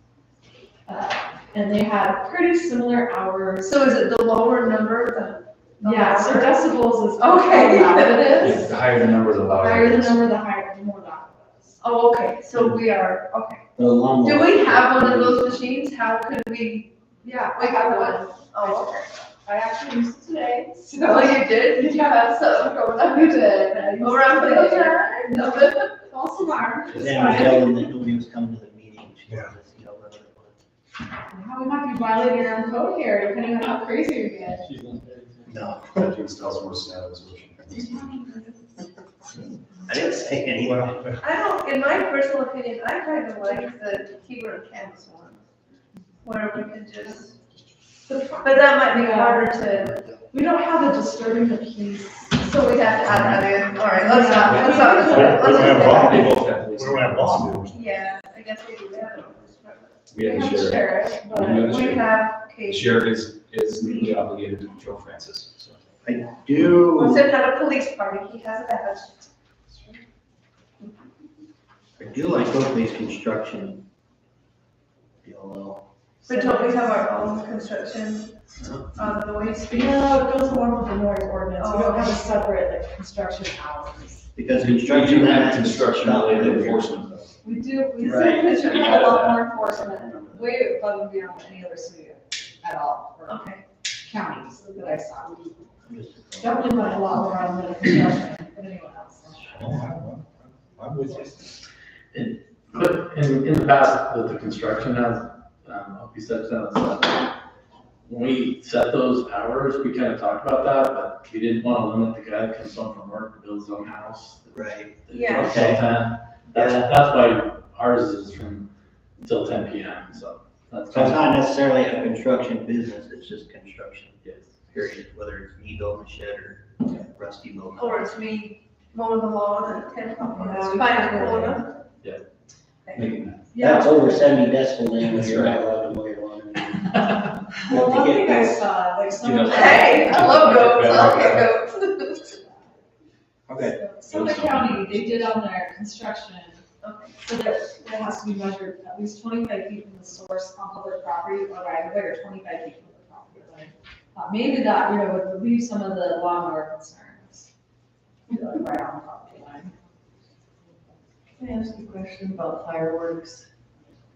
And they had pretty similar hours. So is it the lower number, the? Yeah, so decibels is. Okay. How loud it is. The higher the number, the The louder. higher it the is. number, the higher, the more loud it is. Oh, okay, so we are, okay. Do Do we have one of those machines? How could we? Yeah, We have one. Oh, okay. I actually used it today. Oh, you did? Did you have some going on? You did. Around the time? No, but. False alarm. Then we tell them that nobody was coming to the meeting. She wanted us to yell at it. How we might be violating your own code here, depending on how crazy you get. No, That dude smells worse than that was. I didn't say anything. I don't, in my personal opinion, I kind of like the Heber and Camas one. Where we can just, but that might be harder to, We don't have a disturbing the peace. so we'd have to add that in. All right, let's not, let's We not. don't have law. They both have police. We don't have law. Yeah, I guess we do have. We have the We have sheriff. sheriff, but We have the We sheriff. have The Kate. sheriff is legally obligated to control Francis, so. I do, Once had a police party, he has a badge. I do like Oakley's construction. DLL. But don't we have our own construction on the noise? No, it goes along with the noise ordinance. We don't have a separate like construction hours. Because We construction. do have has construction related enforcement though. We do, we Right. should have a lot more enforcement, way above and beyond any other city at all, or Okay. counties that I saw. Definitely went a lot more on the construction than anyone else. I'm with you. But in the past, with the construction, hope you said that, when we set those hours, we kind of talked about that, but we didn't want to limit the guy that comes home from work to build his own house. Right. Yeah. Until 10. That's why ours is from until 10 p.m., so. So it's not necessarily a construction business, it's just construction, period, whether it's me building a shed or Rusty building. Or it's me mowing the lawn at 10 o'clock, Yeah, it's we 5 can't do o'clock. That's over 70 decibel then when you're not allowed to mow your lawn. Well, one thing I saw, like some of the. Hey, I love goats, I'll get goats. Okay. Summit County, they did on their construction, so that it has to be measured at least 25 feet from the source on public property or right of way, or 25 feet from the property line. Maybe that, would relieve some of the lawnmower concerns. Like right on the property line. Can I ask you a question about fireworks?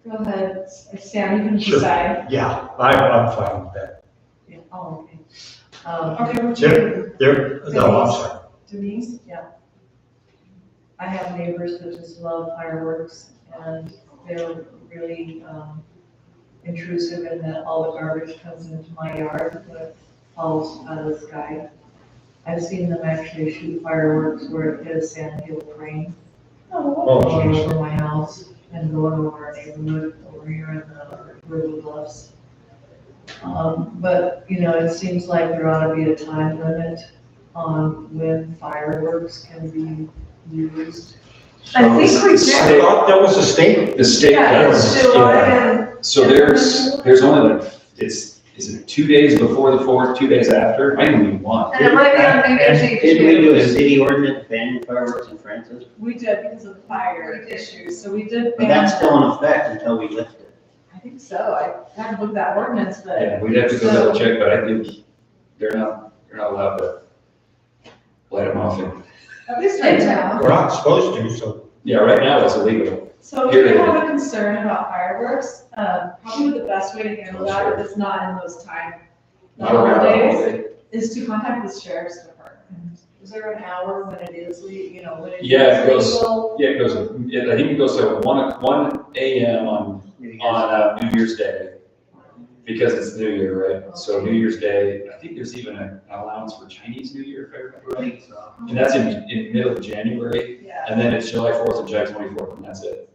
Go ahead, Sam, you can Sure. decide. Yeah, I'm fine with that. Yeah, oh, okay. Okay, what's No, I'm sorry. Denise? Yeah. I have neighbors that just love fireworks and they're really intrusive in that all the garbage comes into my yard that falls out of the sky. I've seen them actually shoot fireworks where it hit a sand hill crane. All geez. over my house and going over our neighborhood over here in the River Bluffs. But, it seems like there ought to be a time limit on when fireworks can be used. I think we I did. thought that was a state. The state Yeah, does. it's July and. So there's only like, is it 2 days before the 4th, 2 days after? I didn't even want. And it might be on New Year's Eve Didn't we do a too. city ordinance banning fireworks in Francis? We did because of fire issues, so we did. But that's still in effect until we lift it. I think so, I haven't looked at that ordinance, but. Yeah, we'd have to go double check, but I think they're not allowed to light them off. At least right now. We're not supposed to, so. Yeah, right now it's illegal. So if you have a concern about fireworks, probably the best way to handle that, if it's not in those Not around the days, holiday. is to contact the sheriff's department. Is there an hour when it is, when it is Yeah, it goes, legal? yeah, it goes, I think it goes to 1 a.m. on New Year's Day, because it's New Year, right? So New Year's Day, I think there's even an allowance for Chinese New Year, if I remember right. And that's in middle of January, Yeah. and then it's July 4th and July 24th, and that's it.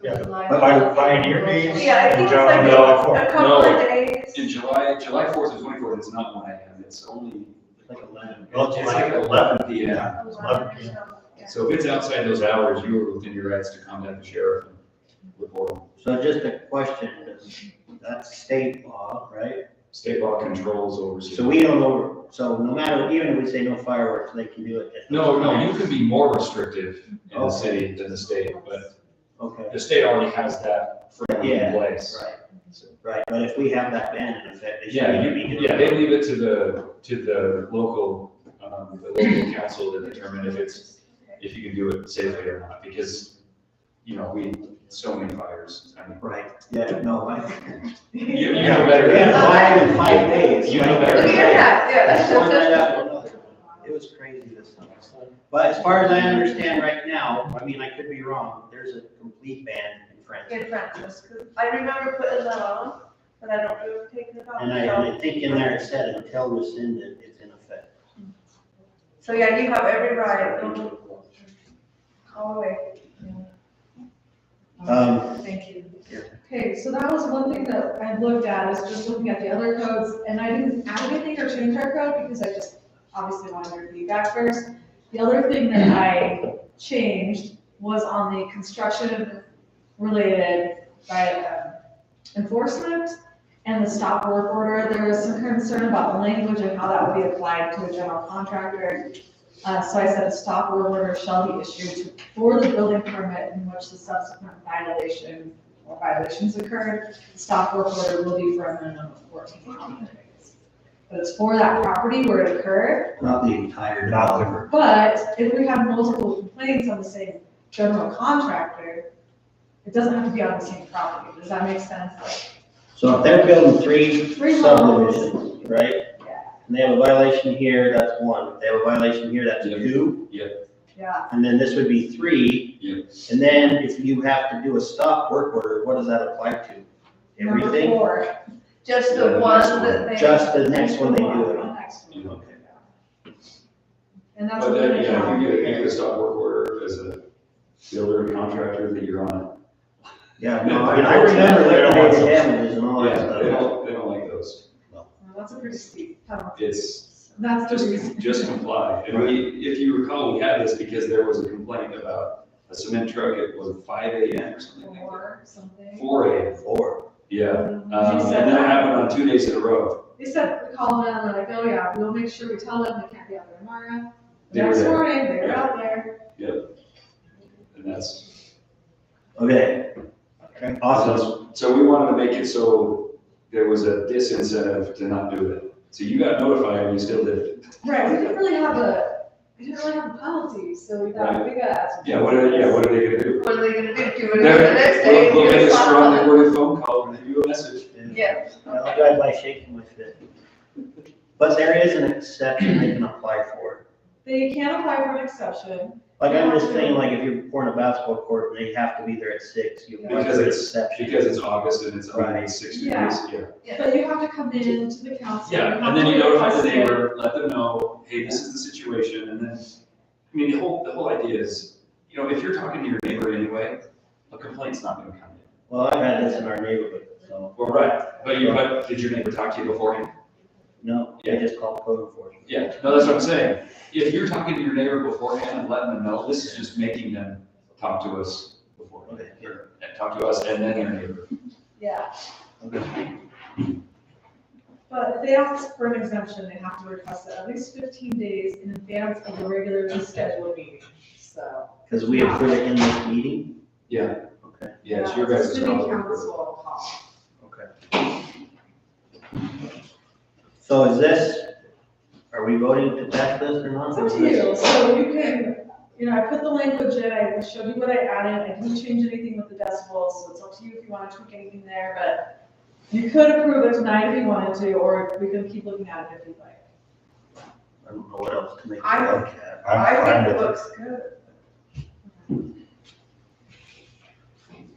Yeah, Pioneer Days. Yeah, I think it's July like 4th. a couple No. of days. In July 4th and 24th, it's not 1 a.m., it's only, Like 11. Well, it's like 11 p.m. 11 p.m. So if it's outside those hours, you are within your rights to contact the sheriff and report them. So just a question, that's state law, right? State law controls over. So we don't know, so no matter, even if we say no fireworks, they can do it. No, you can be more restrictive in the Okay. city than the state, but Okay, the state already has that framework in Yeah, place. right. Right, but if we have that ban in effect, they Yeah, shouldn't be doing yeah, it. they leave it to the local council to determine if you can do it safely or not, because, so many fires. I mean, Right, yeah, no, You know better. We had 5 in 5 days. You know better. Yeah. One right after another. It was crazy this summer. But as far as I understand right now, I mean, I could be wrong, there's a complete ban in France. In Francis, 'cause I remember putting that on, but I don't remember taking it off. And I think in there it said until rescinded, it's in effect. So yeah, you have every right, don't call away. Thank you. Okay, so that was one thing that I looked at, is just looking at the other codes, and I didn't add anything or change our code, because I just obviously wanted your feedback first. The other thing that I changed was on the construction related enforcement and the stop work order. There was some concern about the language and how that would be applied to a general contractor. So I said a stop work order shall be issued for the building permit in which the subsequent violation or violations occurred. The stop work order will be for a minimum of 14 calendar days. But it's for that property where it occurred. Not the entire. But if we have multiple complaints on the same general contractor, it doesn't have to be on the same property. Does that make sense? So if they're building three Three homes. subdivisions, right? Yeah. And they have a violation here, that's 1. If they have a violation here, that's 2. Yeah. And then this would be 3. Yeah. And then if you have to do a stop work order, what does that apply to? Number Everything? 4. Just the one that they. Just the next one they do it on. And that's. But what then, they yeah, do. you get a stop work order as a builder and contractor that you're on Yeah, no, I remember liquidated damages and all that Yeah, stuff. they don't like those. Well, that's a pretty steep penalty. It's That's the reason. just comply. And if you recall, we had this because there was a complaint about a cement truck at, was it 5 a.m. or something like that? Or something. 4 a.m. 4. Yeah, You and said then it that. happened on 2 days in a row. They said, we called them, they're like, oh yeah, we'll make sure we tell them they can't be out there tomorrow. The They were next there. morning, they were out there. And that's. Okay. Awesome. So we wanted to make it so there was a disincentive to not do it. So you got notified and you still did it. Right, we didn't really have a penalty, so we thought, we gotta add some. Yeah, what are they gonna do? What are they gonna do? Do it the next day? We'll get a Give us strongly one. worded phone call and then you a message. Yeah. I'll drive by shaking my fist. But there is an exception they can apply for. They can apply for an exception. Like, I'm just saying, like, if you're pouring a basketball court, they have to be there at 6, you apply Because for an it's, exception. because it's August and it's only Right. 60 Yeah. days, yeah. But you have to come in to the council. Yeah, have and then to you notify the request it. neighbor, let them know, hey, this is the situation, and then, I mean, the whole idea is, you know, if you're talking to your neighbor anyway, a complaint's not gonna come in. Well, I've had this in our neighborhood, so, Well, right, but did your neighbor talk to you beforehand? no, they just call code enforcement. Yeah, no, that's what I'm saying. If you're talking to your neighbor beforehand and letting them know, this is just making them talk to us beforehand, or talk to us and then your neighbor. Yeah, Okay. but if they ask for an exemption, they have to request it at least 15 days in advance of the regularly scheduled meeting, so. Because we approve it in this meeting? Yeah. Okay. Yeah, it's your guys' City call. council call. Okay. So is this, are we voting to pass this or not? It's up to you, so you can, you know, I put the language in, I showed you what I added, I didn't change anything with the decibels, so it's up to you if you want to tweak anything there, but you could approve it tonight if you wanted to, or we can keep looking at it if you'd like. I don't know what else to make. I- look at. I think it looks good.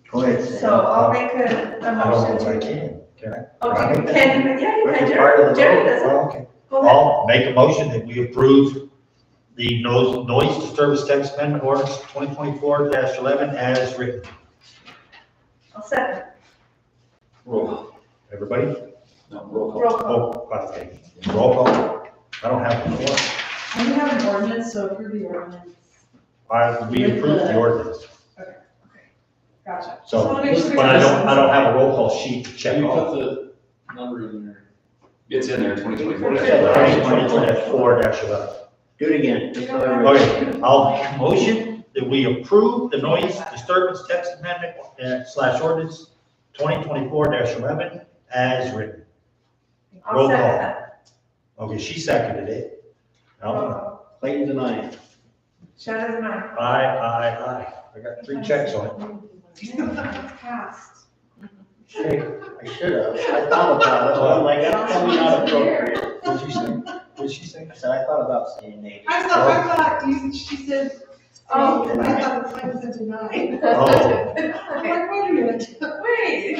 Go ahead, Sam. So I'll make a I don't know motion if I to. can I? Oh, Can I you make that? can, yeah, you Which can, is part of the Jerry vote. does it. Oh, okay. Go ahead. I'll make a motion that we approve the noise disturbance text amendment ordinance 2024-11 as written. I'll second. Roll call. Everybody? No, roll call. Roll call. Oh, okay. Roll call. I don't have the floor. And we have an ordinance, so approve the ordinance. We approved the ordinance. Gotcha. Just So, wanna make sure we but I have- don't have a roll call sheet to check You put off. the number in there. It's in there, 2024. 2024-11. Do it again. just so everybody- Okay, I'll make a motion that we approve the noise disturbance text amendment / ordinance 2024-11 as written. I'll Roll second call. that. Okay, she seconded it. I'll- Clayton's and I. Shannon and I. Aye. I got 3 checks on it. Passed. Hey, I should have. I thought about it, but I'm like, that's probably not appropriate. What'd you say? What'd she say? I said, I thought about saying name. I thought she said, oh, and I thought the sign said deny. Oh, I'm like, wait a minute, wait.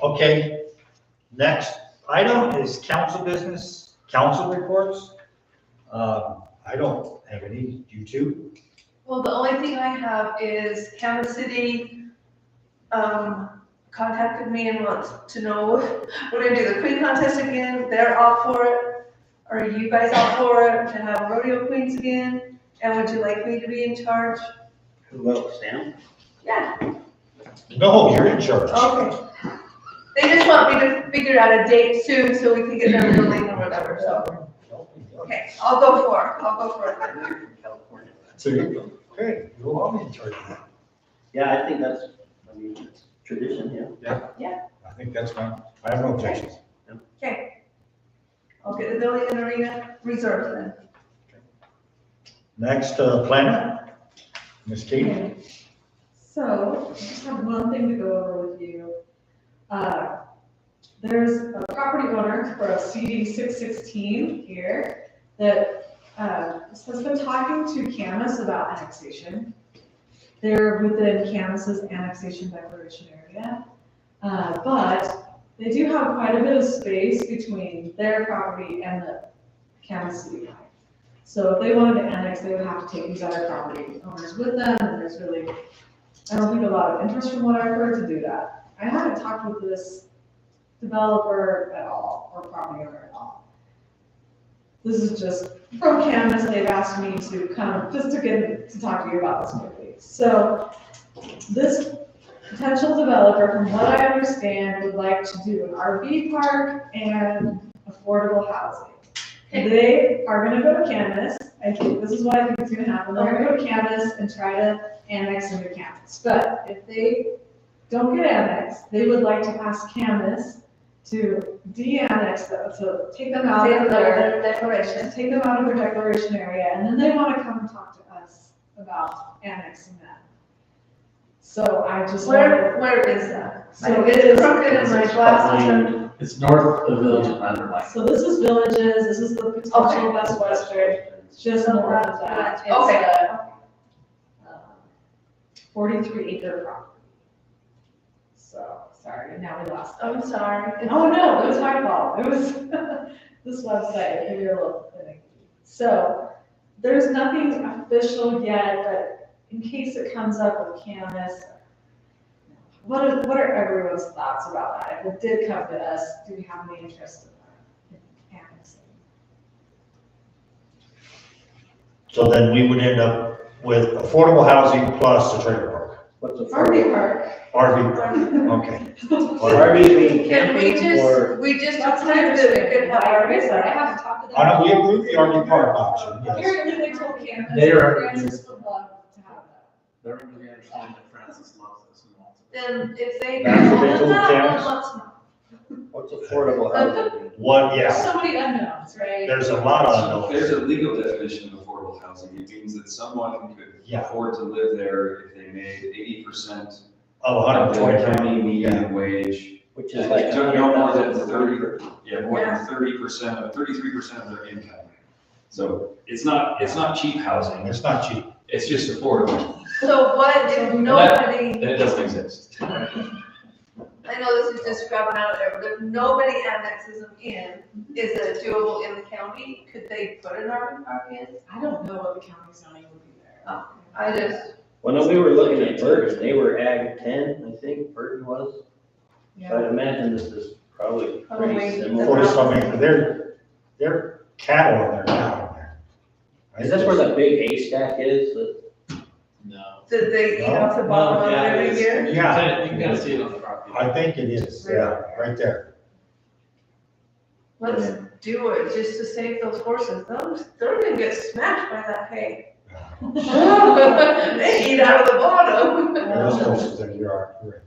okay. Next item is council business, council reports. I don't have any, you two? Well, the only thing I have is Kansas City, contacted me and wants to know, we're gonna do the queen contest again, they're all for it. Are you guys all for it, to have rodeo queens again? And would you like me to be in charge? Who else, Sam? Yeah, No, you're in charge. okay. They just want me to figure out a date soon so we can get them building or whatever, so. Okay, I'll go for it. California. So you okay, you want me in charge of that? Yeah, I think that's, I mean, it's tradition, yeah. I think that's fine. I have no objections. Okay. I'll get the building and arena reserved then. Next, planner, Ms. Katie. So, I just have one thing to go over with you. There's a property owner for a CD 616 here that has been talking to Camas about annexation. They're within Camas's annexation declaration area, but they do have quite a bit of space between their property and the Camas city line. So if they wanted to annex, they would have to take these other property owners with them, and there's really I don't think a lot of interest from what I've heard to do that. I haven't talked with this developer at all, or property owner at all. This is just from Canvas, they've asked me to come, just to get, to talk to you about this quickly. So, this potential developer, from what I understand, would like to do an RV park and affordable housing. They are gonna go to Canvas, I think this is what I think is gonna happen, they're gonna go to Canvas and try to annex into Canvas. But if they don't get annexed, they would like to ask Canvas to de-annex them, so take them out of their declaration, take them out of their declaration area, and then they wanna come and talk to us about annexing that. So I just. Where is that? So it is. Crooked in my glasses. It's north of the village of Underline. So this is Villages, this is the potential Best Western, just north of that. It's Okay. a 43 acre property. So, sorry, now we lost. I'm sorry. Oh, no, it was my fault. It was this website, maybe a little finicky. So, there's nothing official yet, but in case it comes up with Canvas, what are everyone's thoughts about that? If it did come to us, do we have any interest in annexing? So then we would end up with affordable housing plus the trailer park. What's a RV park. RV, okay. RV being Can we camping or? just, we just That's approved that we could have RVs, I right? haven't talked to them. I know, we approved the RV park option, yes. Apparently they told Canvas. They are- Francis would love to have that. They're going to understand that Francis loves this and wants it. Then if they. That's what they told Well, Canvas? let's not. What's affordable housing? One, There's yeah, so many unknowns, right? there's a lot of There's unknowns. a legal definition of affordable housing. It means that someone could Yeah. afford to live there if they made 80% Of of the 120 county median wage. Which is And like. it took no more than 100,000. 30, more than 30% of, 33% of their income. So it's not cheap housing. It's not cheap. It's just affordable. So what if And nobody, it doesn't exist. I know this is just grabbing out of there, but if nobody annexes them in, is it doable in the county? Could they put an RV park in? I don't know what the county zoning would be there. I just, Well, no, we were looking at Burton, they were ag 10, I think, Burton was. So Yeah. I'd imagine this is probably Probably. pretty similar. 40-something, they're cattle in there now. Is this where the big haystack is? No. did they eat off the bottom of it every year? Yeah. You can kind of see it on the property. I think it is, yeah, right there. Let's do it, just to save those horses. They're gonna get smashed by that hay. They eat out of the bottom. Those horses that you are, correct.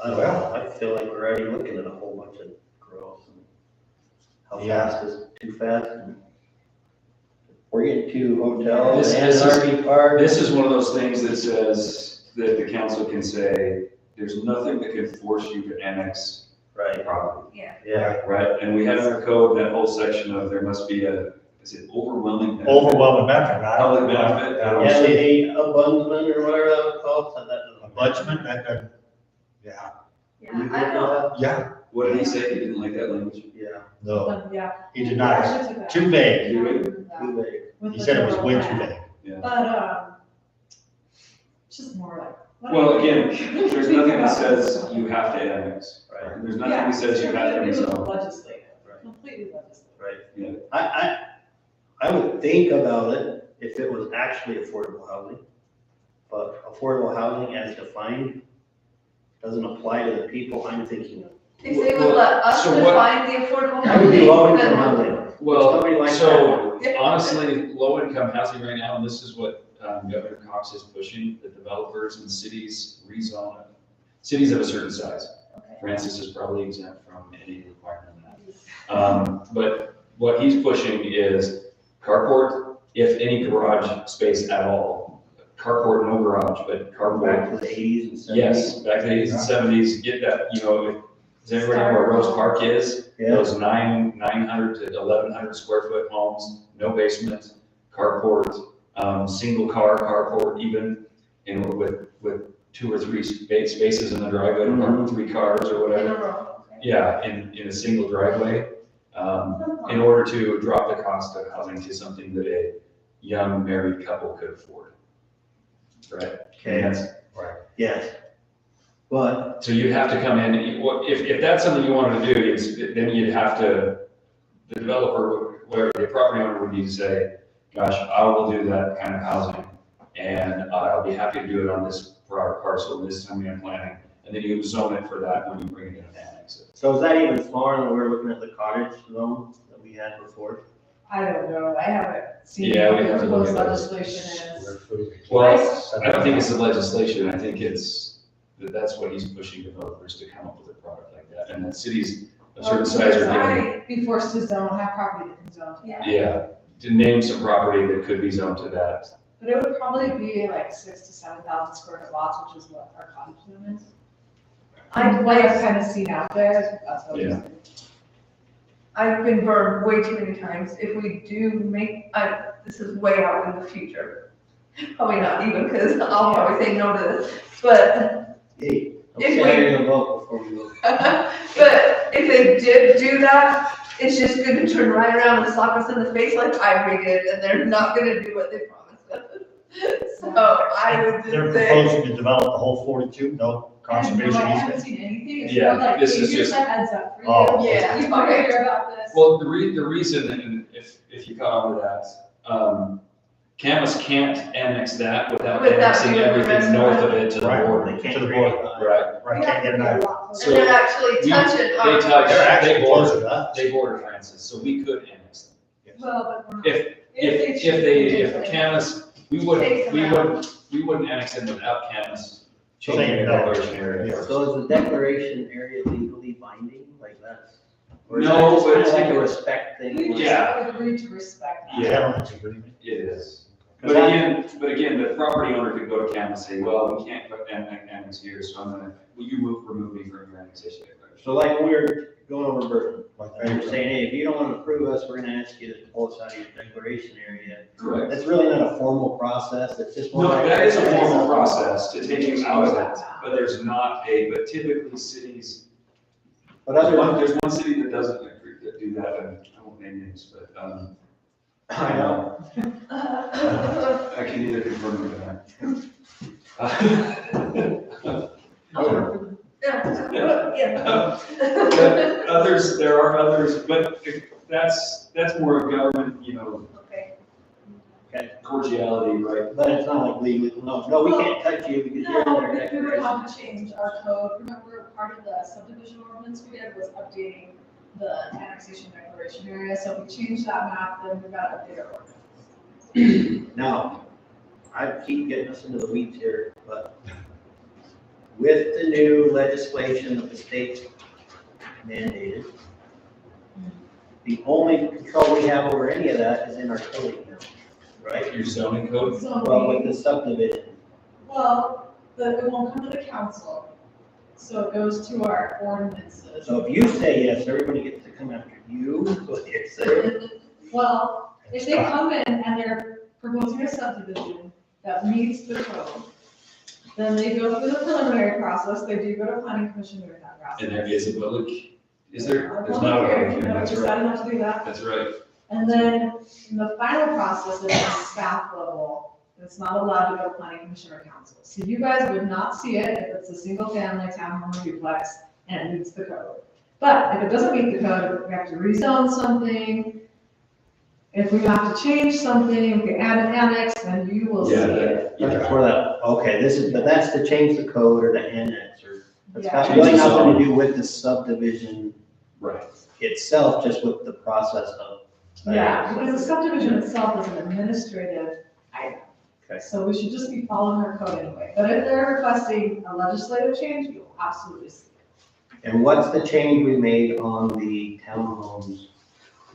I don't know, I feel like we're already looking at a whole bunch of growth. And how Yeah. fast is too fast? And we're getting two hotels This- and this an is- RV park. This is one of those things that says that the council can say, there's nothing that can force you to annex Right, property, yeah. right? And we have in our code that whole section of there must be is it overwhelming? benefit? Overwhelming benefit, I don't. Public benefit. I don't Yeah, see the abundant or whatever that was called, so that. a budget, that doesn't, yeah, Yeah, I know. yeah, What did he say? He didn't like that language? Yeah. no, Yeah. he did not, Actually took that. too vague. Too big. With He the said it was general way plan. too vague. But, it's just more like. what do Well, you again, think? there's nothing that says you have to annex. Right. And there's Yeah, nothing that says you it's have to completely rezone. legislative, Right. completely legislative. Right. Yeah. I would think about it if it was actually affordable housing. But affordable housing as defined doesn't apply to the people I'm thinking of. If they would let us So what- define the affordable I would be housing, low income then housing. Well, Somebody like so that. honestly, low income housing right now, and this is what Governor Cox is pushing, the developers and cities rezone, cities of a certain size. Francis is probably exempt from any requirement on that. But what he's pushing is carport, if any garage space at all. Carport, no garage, but Back carport. to the 80s and 70s. Yes, back to the 80s and 70s, get that, does everybody know where Rose Park is? Yeah. Those 900 to 1,100 square foot homes, no basement, carport, single car carport even, and with 2 or 3 spaces in the driveway to park 3 cars or in whatever. a row. Yeah, in a single driveway, in order to drop the cost of housing to something that a young married couple could afford. right? Okay. And that's- Yes. But, So you'd have to come in, if that's something you wanted to do, then you'd have to, the developer, where the property owner would need to say, gosh, I will do that kind of housing, and I'll be happy to do it on this parcel, this time I'm planning, and then you zone it for that when you bring it in and annex it. so is that even smaller than we were looking at the cottage zone that we had before? I don't know, I haven't seen Yeah, what we have the to look proposed at those. legislation is. Well, I don't think it's the legislation, I think that's what he's pushing developers to come up with a product like that, and that cities of certain size are giving, I'd be forced to zone, have property that can zone to that. yeah, to name some property that could be zoned to that. But it would probably be like 6,000 to 7,000 square foot lots, which is what our cottage zone is. What I've kind of seen out there, that's what Yeah. I've been burned way too many times. If we do make, this is way out in the future. Probably not even, because I'll probably say no to this, but Hey, I'm If we- saying a vote before we vote. but if they did do that, it's just gonna turn right around and slap us in the face like I did, and they're not gonna do what they promised us. So I would They're just say, proposing to develop the whole 42, no conservation I haven't easement. seen anything, it's Yeah, more like, this is here's just- a heads up for you. Oh. Yeah, You might hear about this. Well, the reason, and if you caught on to that, Camas can't annex that without Without annexing doing the everything rest north of of it to the Right. border. They can't To the create border. a- Right. Right, can't get it out. and they're actually We- touching They our. touch, They're actually they closer border, to us. they border Francis, so we could annex them. Well, but we're not. If Camas, we Takes them wouldn't annex them without Camas Saying changing the no. declaration area. Yeah. So is the declaration area legally binding, like that's? Or is No, that just but kind of it's like like a a- respect thing? We Yeah. just agreed to respect that. Yeah. Gentlemen's agreement. It is. 'Cause But that- again, the property owner could go to Camas and say, well, we can't put annex here, so will you remove me from your annexation declaration? So like when we were going over Burton, Like right, you're saying, hey, if you don't want to approve us, we're gonna ask you to pull us out of your declaration area. Correct. That's really not a formal process, it's just. more No, like- that is a formal process to take you out of it, but there's not but typically cities, But other than, there's one city that doesn't that do that, and I won't name names, but, I know, I can either confirm or deny. Yeah. There are others, but that's more of government, Okay. cordiality, right? but it's not like legal, no, we can't touch you because you're in No, our we would declaration. have to change our code. Remember, part of the subdivision ordinance we did was updating the annexation declaration area. So if we change that map, then we've got to update our ordinance. Now, I keep getting us into the weeds here, but with the new legislation that the state mandated, the only control we have over any of that is in our code now, right? Your zoning code? Well, with the subdivision. Well, it won't come to the council. So it goes to our ordinances. So if you say yes, everybody gets to come after you, is what you're saying. Well, if they come in and they're proposing a subdivision that meets the code, then they go through the preliminary process, they do go to planning commission during that process. And there is a public, is there? There's not a public hearing, that's right. Decided not to do that. That's right. And then in the final process, it's at staff level, it's not allowed to go to planning commission or council. So you guys would not see it if it's a single family townhome or duplex and it meets the code. But if it doesn't meet the code, we have to rezone something. If we have to change something, we can add an annex, then you will see Yeah, it. That's for that, okay, but that's to change the code or the annex, or, it's got Yeah. really nothing to do with the subdivision Right. itself, just with the process of. Yeah, because the subdivision itself is an administrative item. Okay. So we should just be following our code anyway. But if they're requesting a legislative change, you'll absolutely see it. And what's the change we made on the townhomes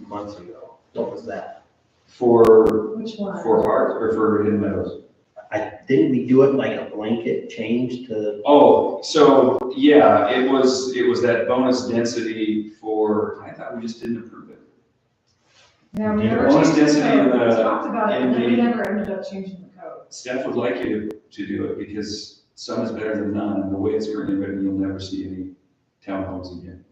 months ago? What was that? For Which one? Hart or for Hidden Meadows? Didn't we do it like a blanket change to, Oh, so, yeah, it was that bonus density for, I thought we just didn't approve it. Yeah, we Yeah, never bonus changed the density in code. We the- talked about it, in and then we the- never ended up changing the code. Staff would like you to do it because some is better than none, and the way it's currently written, you'll never see any townhomes again.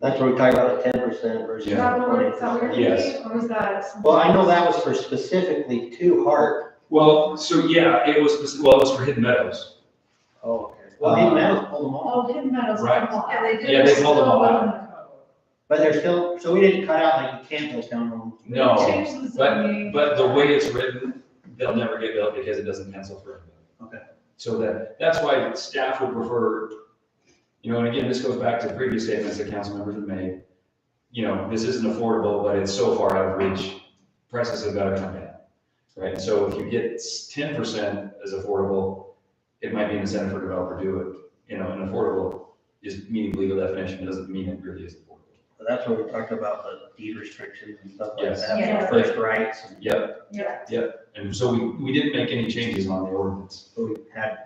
that's where we talked about the 10% versus Is Yeah. that what 20%? you're Yes. thinking, or is that? Well, I know that was for specifically to Hart, Well, so yeah, it was for Hidden Meadows. Oh, okay. Well, Hidden Meadows pulled them off. Oh, Hidden Meadows. Right. Yeah, they did. Yeah, they called them all out. But they're still, so we didn't cut out like you can't go down on. No, Change the zoning. but the way it's written, they'll never get built because it doesn't pencil for anybody. Okay. So that's why staff would prefer, and again, this goes back to the previous statements that council members have made. This isn't affordable, but it's so far out of reach, prices have got to come down, right? And so if you get 10% as affordable, it might be an incentive for a developer to do it. And affordable is meaning legal definition, doesn't mean it really is affordable. So that's where we talked about the deed restrictions and stuff like Yes. that, Yeah. first rights. And Yep, Yeah. and so we didn't make any changes on the ordinance. so we had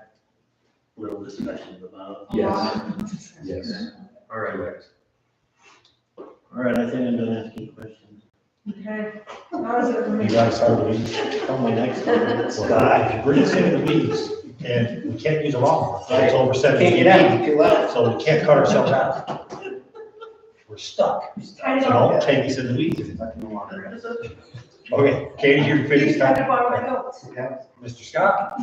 little discussions about it. Yes, yes. All right. All right, I think I'm done asking questions. Okay. That was it for me. You guys have the weeds. On my next one. God, we're just in the weeds, and we can't use them all. It's over 70 Can't get out, too loud. so we can't cut ourselves out. We're stuck. So don't take us in the weeds. Okay, Katie, you finished You kind of that? borrow my notes. Mr. Scott?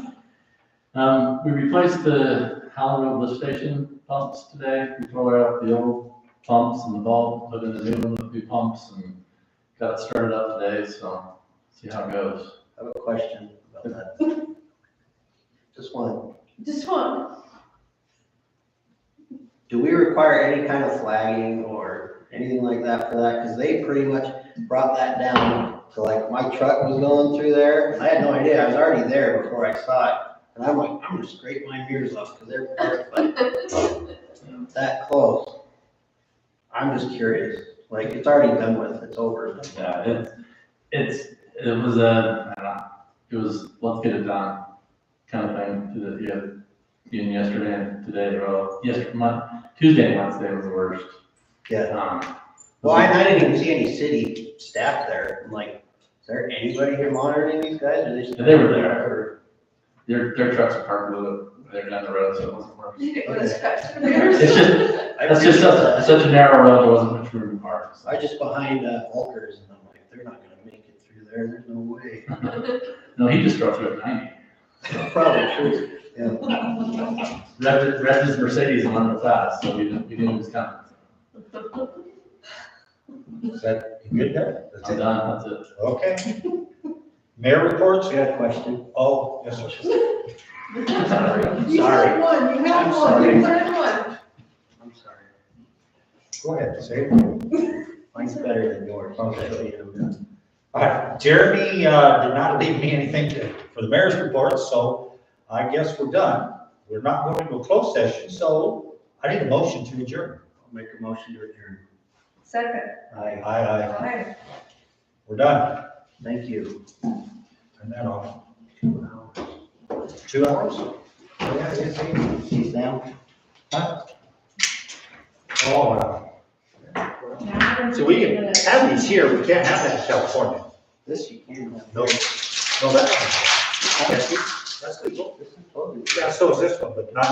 We replaced the Howell lift station pumps today. We tore out the old pumps and the bulb, put in the new one with new pumps, and got it started up today, so see how it goes. I have a question about that. Just one. Just one. Do we require any kind of flagging or anything like that for that? Because they pretty much brought that down. So like my truck was going through there, and I had no idea. I was already there before I saw it. And I'm like, I'm gonna scrape my mirrors off because they're parked like that close. I'm just curious. Like, it's already done with. It's over. Yeah, it was a, I don't know, it was, let's get it done kind of thing. Even yesterday and today, well, Tuesday and Wednesday was the worst. Yeah. Well, I didn't even see any city staff there. I'm like, is there anybody here monitoring these guys? Or They were there. Their trucks are parked a little, they're down the road, so it wasn't working. It's just such a narrow road, there wasn't much room to park. I just behind Volkers, and I'm like, they're not gonna make it through there. There's no way. No, he just drove through at 90. Probably true. Yeah. Rev's Mercedes and under fast, so we knew he was coming. Is that good there? That's I'm it? done, that's it. Okay. Mayor reports? I got a question. Oh, yes, sir. You had one, you had I'm one, sorry. you had one. I'm sorry. Go ahead, say it. Mine's better than yours. Okay. All right, Jeremy did not leave me anything for the mayor's report, so I guess we're done. We're not going to a closed session, so I need a motion to adjourn. I'll make a motion to adjourn. Second. Aye. Aye. Aye. We're done. Thank you. Turn that off. 2 hours? Yeah, it's 8. She's down. Huh? Oh, wow. Now, So we can have these here, we can't have that in California. This you can have. No, that's legal. This is totally. Yeah, so is this one, but not